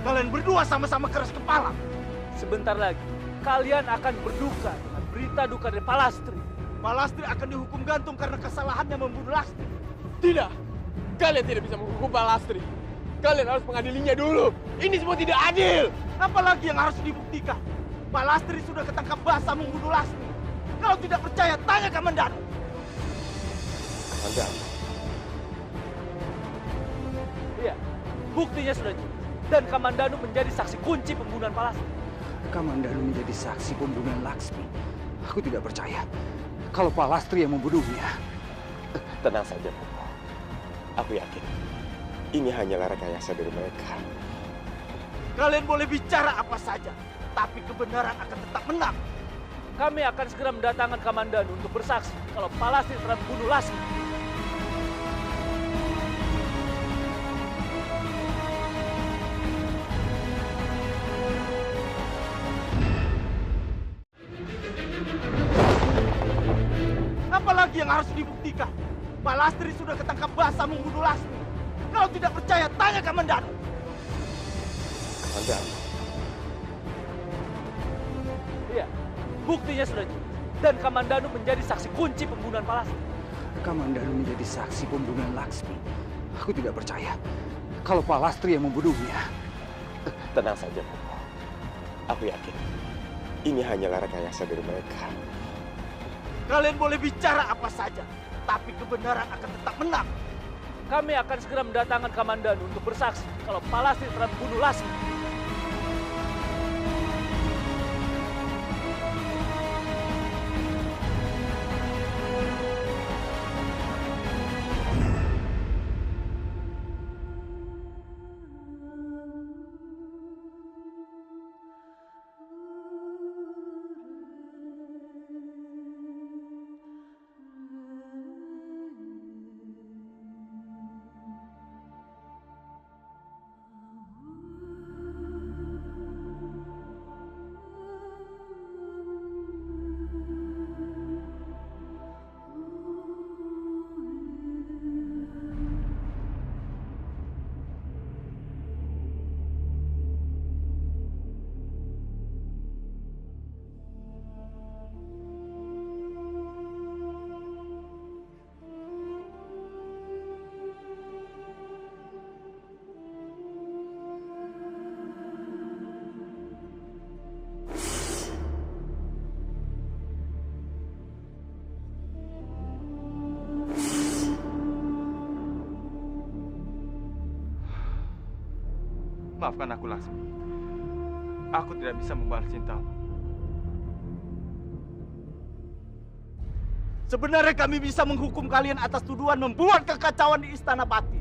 Kalian berdua sama-sama keras kepala. Sebentar lagi, kalian akan berduka dengan berita duka dari Palastri. Palastri akan dihukum gantung karena kesalahannya membunuh Lastri. Tidak, kalian tidak bisa menghukum Palastri. Kalian harus mengadilinya dulu. Ini semua tidak adil. Apalagi yang harus dibuktikan? Palastri sudah ketangkap basah membunuh Lastri. Kalau tidak percaya, tanya Kamandanu. Kamandanu? Iya, buktinya sudah jelas. Dan Kamandanu menjadi saksi kunci pembunuhan Palastri. Kamandanu menjadi saksi pembunuhan Laksmi. Aku tidak percaya kalau Palastri yang membunuhnya. Tenang saja, Bobo. Aku yakin ini hanyalah rekayasa dari mereka. Kalian boleh bicara apa saja. tapi kebenaran akan tetap menang. Kami akan segera mendatangkan Kamandanu untuk bersaksi kalau Palastri telah membunuh Lasmi. Apalagi yang harus dibuktikan? Palastri sudah ketangkap basah membunuh Lasmi. Kalau tidak percaya, tanya Kamandanu. Kamandanu? Iya, buktinya sudah jelas. Dan Kamandanu menjadi saksi kunci pembunuhan Palastri. Kamandanu menjadi saksi pembunuhan Laksmi. Aku tidak percaya kalau Palastri yang membunuhnya. Tenang saja, Bopo. Aku yakin ini hanyalah rekayasa dari mereka. Kalian boleh bicara apa saja, tapi kebenaran akan tetap menang. Kami akan segera mendatangkan Kamandanu untuk bersaksi kalau Palastri telah membunuh Lasmi. Maafkan aku, Laksmi. Aku tidak bisa membalas cintamu. Sebenarnya kami bisa menghukum kalian atas tuduhan membuat kekacauan di Istana Pati.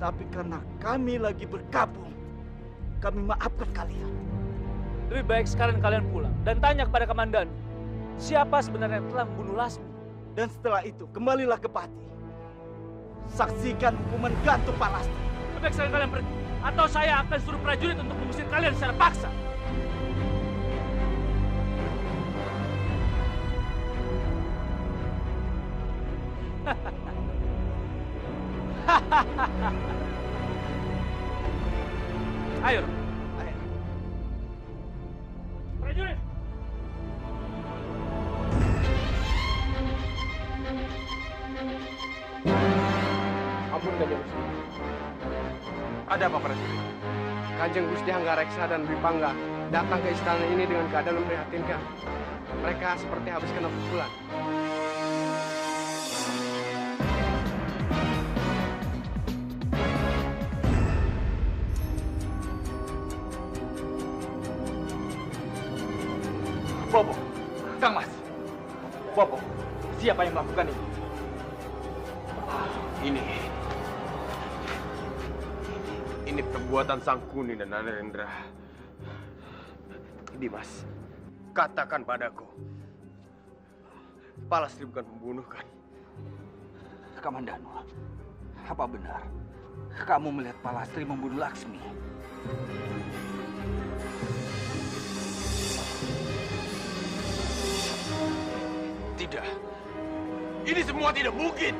Tapi karena kami lagi berkabung, kami maafkan kalian. Lebih baik sekarang kalian pulang dan tanya kepada Kamandanu siapa sebenarnya yang telah membunuh Lasmi. Dan setelah itu kembalilah ke Pati. Saksikan hukuman gantung Palastri. Lebih baik sekarang kalian pergi, atau saya akan suruh prajurit untuk mengusir kalian secara paksa. Ayo. Prajurit. Ampun Kanjeng Gusti. Ada apa, prajurit? Kanjeng Gusti Hanggareksa dan Dwi Pangga datang ke istana ini dengan keadaan memprihatinkan. Mereka seperti habis kena pukulan. Bopo, Kang Mas. Bopo, siapa yang melakukan ini? Ini perbuatan Sang Kuni dan Narendra. Dimas, katakan padaku, Palastri bukan pembunuh kan? Kamandanu, apa benar kamu melihat Palastri membunuh Laksmi? Tidak. Ini semua tidak mungkin.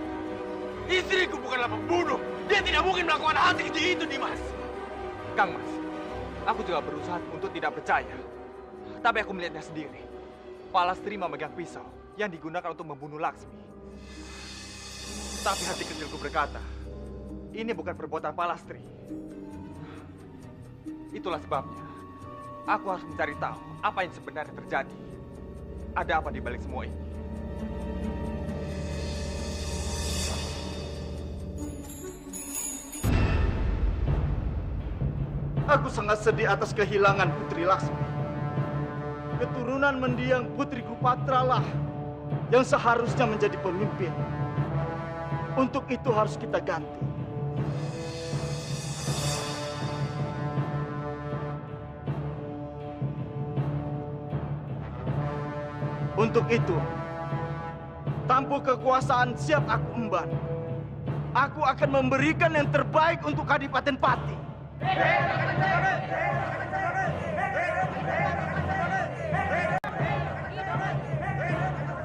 Istriku bukanlah pembunuh. Dia tidak mungkin melakukan hal sekeji itu, Dimas. Kang Mas, aku juga berusaha untuk tidak percaya. Tapi aku melihatnya sendiri. Palastri memegang pisau yang digunakan untuk membunuh Laksmi. Tapi hati kecilku berkata, ini bukan perbuatan Palastri. Itulah sebabnya, aku harus mencari tahu apa yang sebenarnya terjadi. Ada apa di balik semua ini? Aku sangat sedih atas kehilangan Putri Laksmi. Keturunan mendiang Putri Kupatra lah yang seharusnya menjadi pemimpin. Untuk itu harus kita ganti. Untuk itu, tanpa kekuasaan siap aku emban. Aku akan memberikan yang terbaik untuk Kadipaten Pati.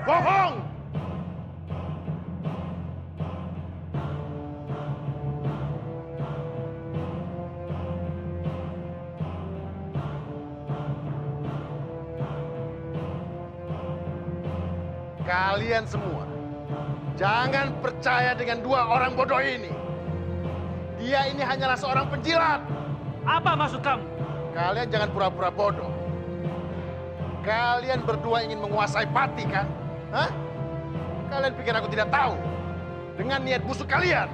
Bohong! Kalian semua, jangan percaya dengan dua orang bodoh ini. Dia ini hanyalah seorang penjilat. Apa maksud kamu? Kalian jangan pura-pura bodoh. Kalian berdua ingin menguasai Pati, kan? Hah? Kalian pikir aku tidak tahu? Dengan niat busuk kalian.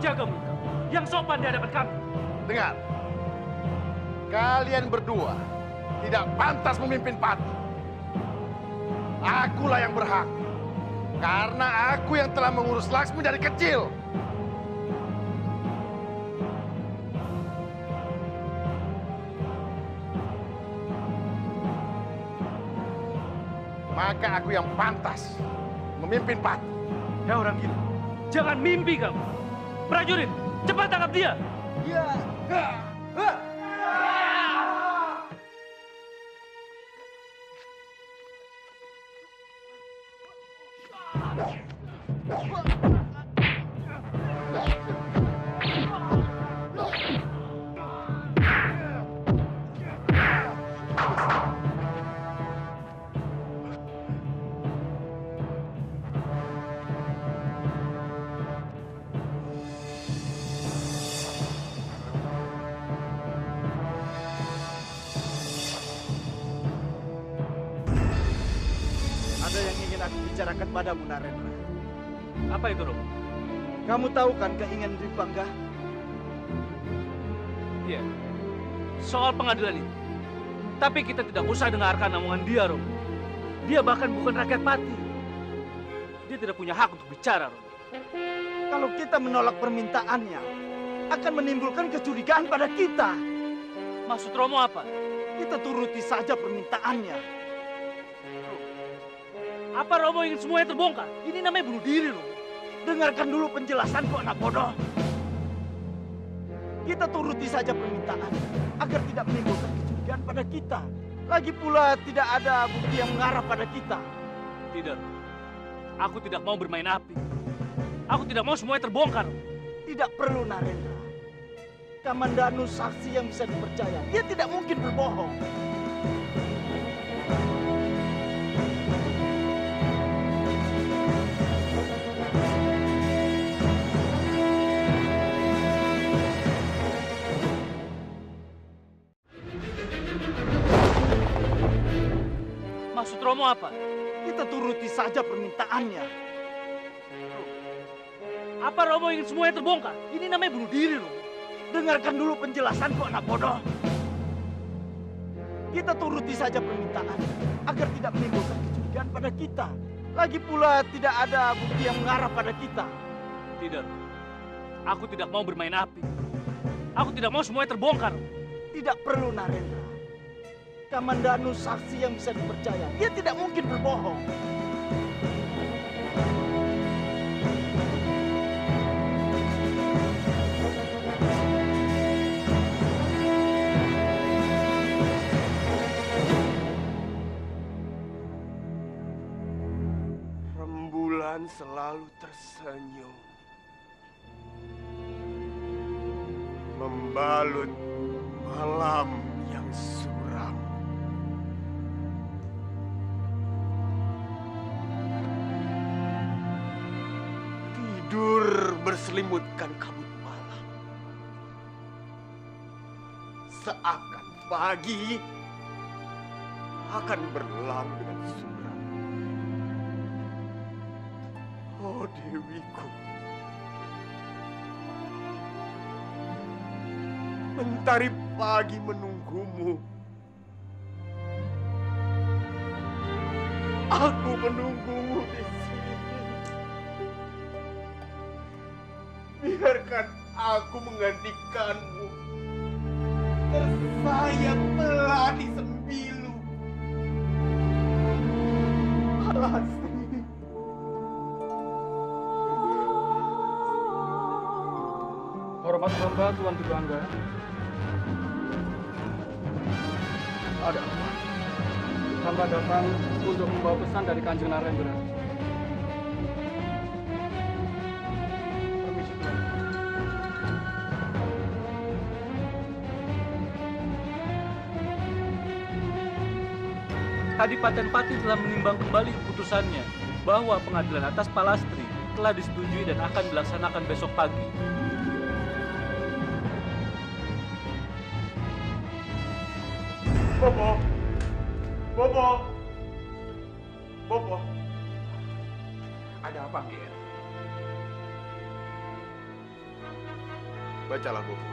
Jaga mulut kamu. Yang sopan di hadapan kami. Dengar. Kalian berdua tidak pantas memimpin Pati. Akulah yang berhak. Karena aku yang telah mengurus Laksmi dari kecil. Maka aku yang pantas memimpin Pati. Ya orang gila, jangan mimpi kamu. Prajurit, cepat tangkap dia. Ya. Ada yang ingin aku bicarakan padamu, Narendra. Apa itu, Romo? Kamu tahu kan keinginan Dwi Pangga? Iya. Soal pengadilan itu. Tapi kita tidak usah dengarkan omongan dia, Romo. Dia bahkan bukan rakyat Pati. Dia tidak punya hak untuk bicara, Romo. Kalau kita menolak permintaannya, akan menimbulkan kecurigaan pada kita. Maksud Romo apa? Kita turuti saja permintaannya. Apa Romo ingin semuanya terbongkar? Ini namanya bunuh diri, Romo. Dengarkan dulu penjelasanku, anak bodoh. Kita turuti saja permintaan agar tidak menimbulkan kecurigaan pada kita. Lagi pula tidak ada bukti yang mengarah pada kita. Tidak. Aku tidak mau bermain api. Aku tidak mau semuanya terbongkar. Tidak perlu, Narendra. Kamandanu saksi yang bisa dipercaya. Dia tidak mungkin berbohong. Maksud Romo apa? Kita turuti saja permintaannya. Apa Romo ingin semuanya terbongkar? Ini namanya bunuh diri, Romo. Dengarkan dulu penjelasanku, anak bodoh. Kita turuti saja permintaan agar tidak menimbulkan kecurigaan pada kita. Lagi pula tidak ada bukti yang mengarah pada kita. Tidak. Aku tidak mau bermain api. Aku tidak mau semuanya terbongkar. Tidak perlu, Narendra. Kamandanu saksi yang bisa dipercaya. Dia tidak mungkin berbohong. Rembulan selalu tersenyum, membalut malam yang suram. Tidur berselimutkan kabut malam. Seakan pagi akan berlalu dengan suram. Oh Dewiku, mentari pagi menunggumu. Aku menunggumu di sini. Biarkan aku menggantikanmu. Tersayap telah di sembilu. hamba Tuan Dipangga. Ada apa? Hamba datang untuk membawa pesan dari Kanjeng Narendra. Permisi, Tuan. Kadipaten Pati telah menimbang kembali keputusannya bahwa pengadilan atas Palastri telah disetujui dan akan dilaksanakan besok pagi. Bopo! Bopo! Bopo! Ada apa, Ger? Bacalah, Bopo.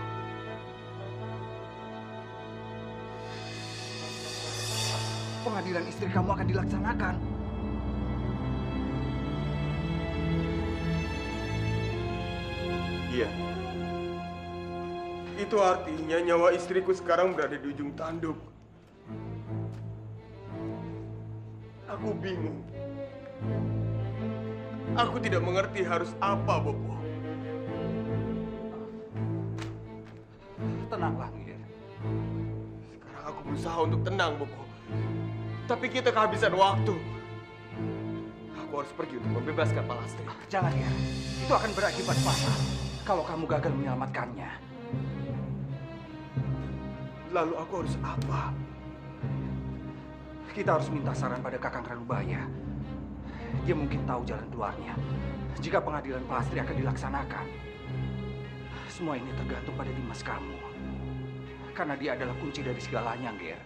Pengadilan istri kamu akan dilaksanakan. Iya. Itu artinya nyawa istriku sekarang berada di ujung tanduk. Aku bingung. Aku tidak mengerti harus apa, Bopo. Tenanglah, Ger. Sekarang aku berusaha untuk tenang, Bopo. Tapi kita kehabisan waktu. Aku harus pergi untuk membebaskan Palastri. Jangan, Ger. Itu akan berakibat fatal kalau kamu gagal menyelamatkannya. Lalu aku harus apa? Kita harus minta saran pada Kakang Ranubaya. Dia mungkin tahu jalan keluarnya. Jika pengadilan Palastri akan dilaksanakan, semua ini tergantung pada Dimas kamu. Karena dia adalah kunci dari segalanya, Ger.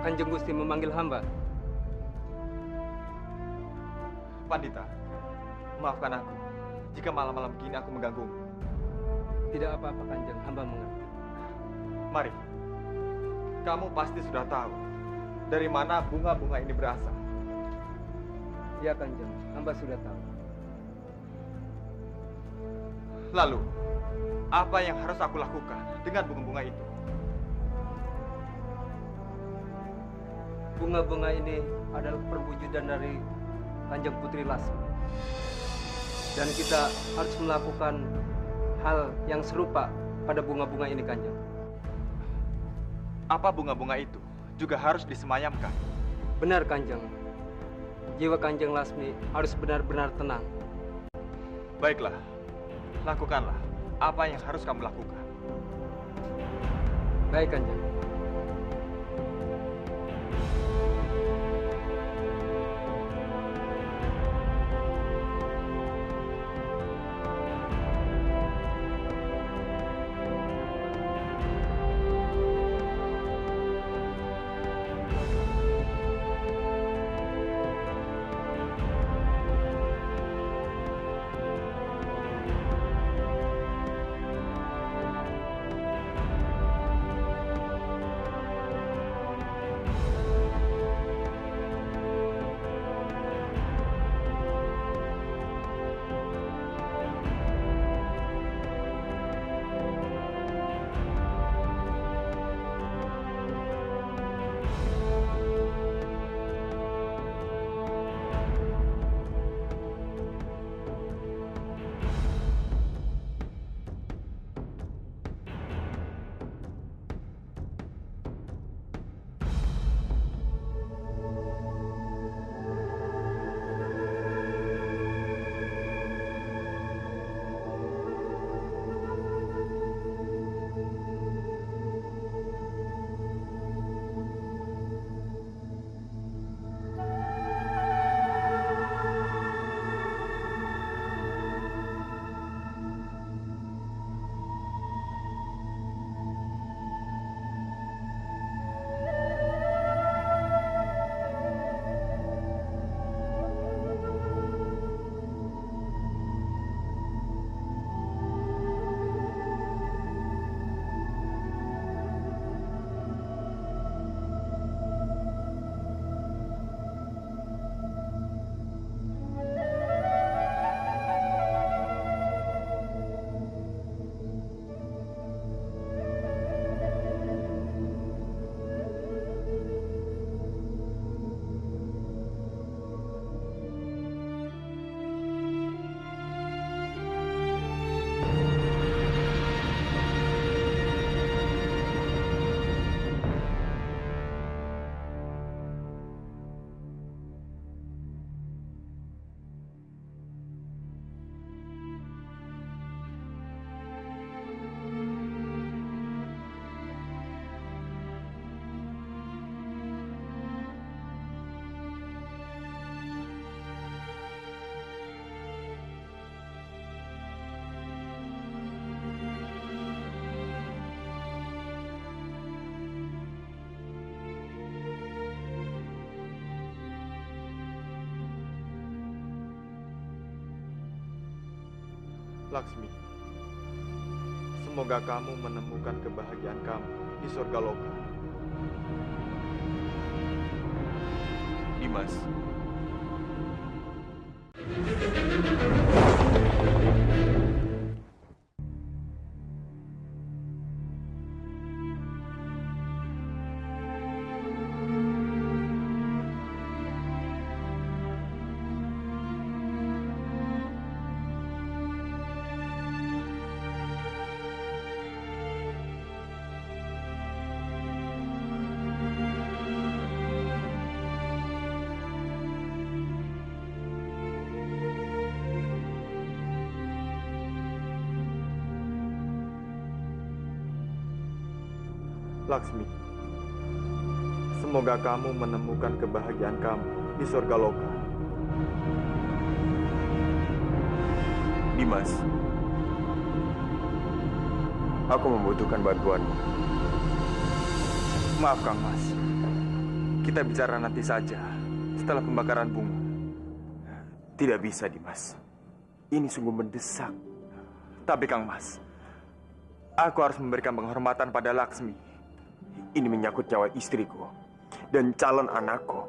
Kanjeng Gusti memanggil hamba. Pandita, maafkan aku jika malam-malam begini aku mengganggumu. Tidak apa-apa, Kanjeng. Hamba mengerti. Mari, kamu pasti sudah tahu dari mana bunga-bunga ini berasal. Ya, Kanjeng. Hamba sudah tahu. Lalu, apa yang harus aku lakukan dengan bunga-bunga itu? Bunga-bunga ini adalah perwujudan dari Kanjeng Putri Lasmi. Dan kita harus melakukan hal yang serupa pada bunga-bunga ini, Kanjeng. Apa bunga-bunga itu juga harus disemayamkan? Benar, Kanjeng. Jiwa Kanjeng Lasmi harus benar-benar tenang. Baiklah, lakukanlah apa yang harus kamu lakukan. Baik, Kanjeng. Laksmi, semoga kamu menemukan kebahagiaan kamu di surga loka. Dimas. Laksmi, semoga kamu menemukan kebahagiaan kamu di surga loka. Dimas, aku membutuhkan bantuanmu. Maaf Kang Mas, kita bicara nanti saja setelah pembakaran bunga. Tidak bisa Dimas, ini sungguh mendesak. Tapi Kang Mas, aku harus memberikan penghormatan pada Laksmi. Ini menyangkut nyawa istriku dan calon anakku.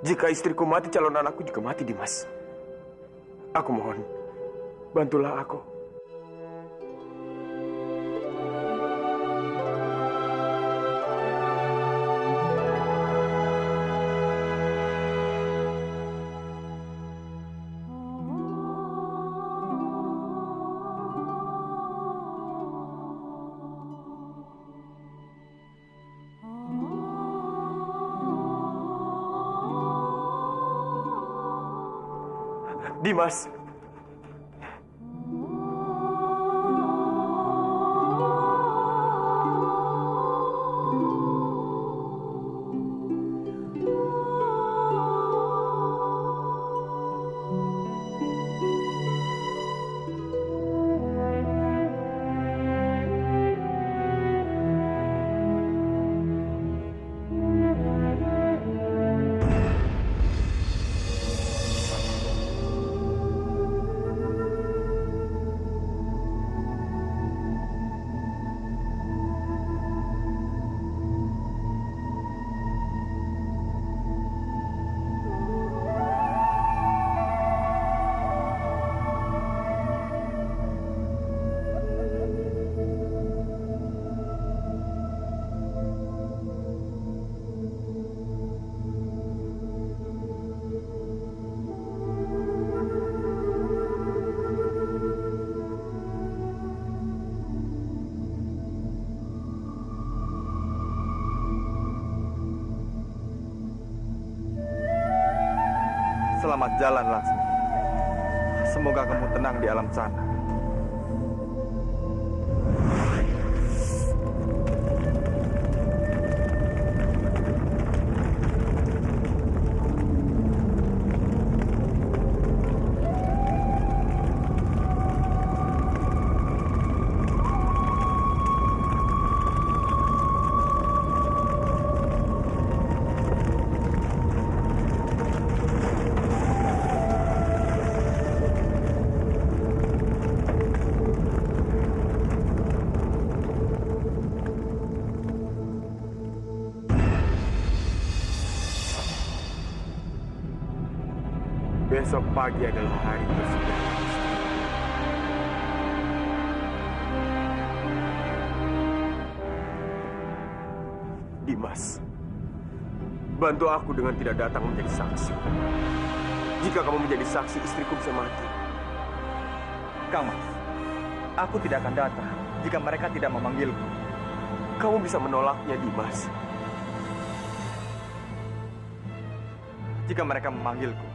Jika istriku mati, calon anakku juga mati, Dimas. Aku mohon, bantulah aku. Dimas. Selamat jalan, Laksmi. Semoga kamu tenang di alam sana. Besok pagi adalah hari bersejarah. Dimas, bantu aku dengan tidak datang menjadi saksi. Jika kamu menjadi saksi, istriku bisa mati. Kang Mas, aku tidak akan datang jika mereka tidak memanggilku. Kamu bisa menolaknya, Dimas. Jika mereka memanggilku,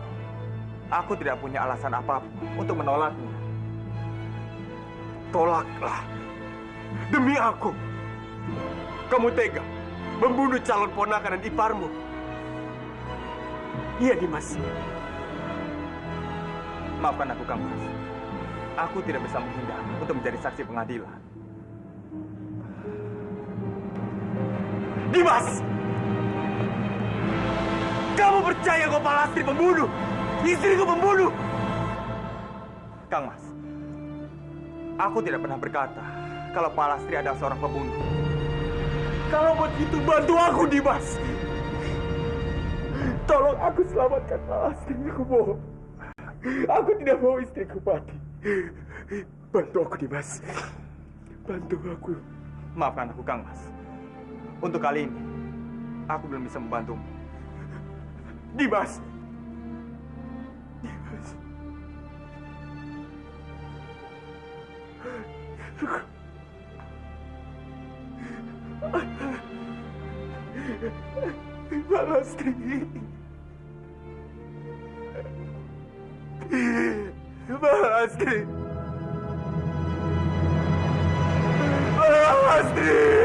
aku tidak punya alasan apapun untuk menolaknya. Tolaklah. Demi aku. Kamu tega membunuh calon ponakan dan iparmu. Iya, Dimas. Maafkan aku, Kang Mas. Aku tidak bisa menghindar untuk menjadi saksi pengadilan. Dimas! Kamu percaya Gopal Lastri pembunuh? Istriku pembunuh! Kang Mas, Aku tidak pernah berkata kalau Pak Lastri adalah seorang pembunuh. Kalau begitu bantu aku, Dimas. Tolong aku selamatkan Pak Lastri, aku mohon. Aku tidak mau istriku mati. Bantu aku, Dimas. Bantu aku. Maafkan aku, Kang Mas. Untuk kali ini, aku belum bisa membantumu. Dimas. Pak Lastri. Pak Lastri. Pak Lastri.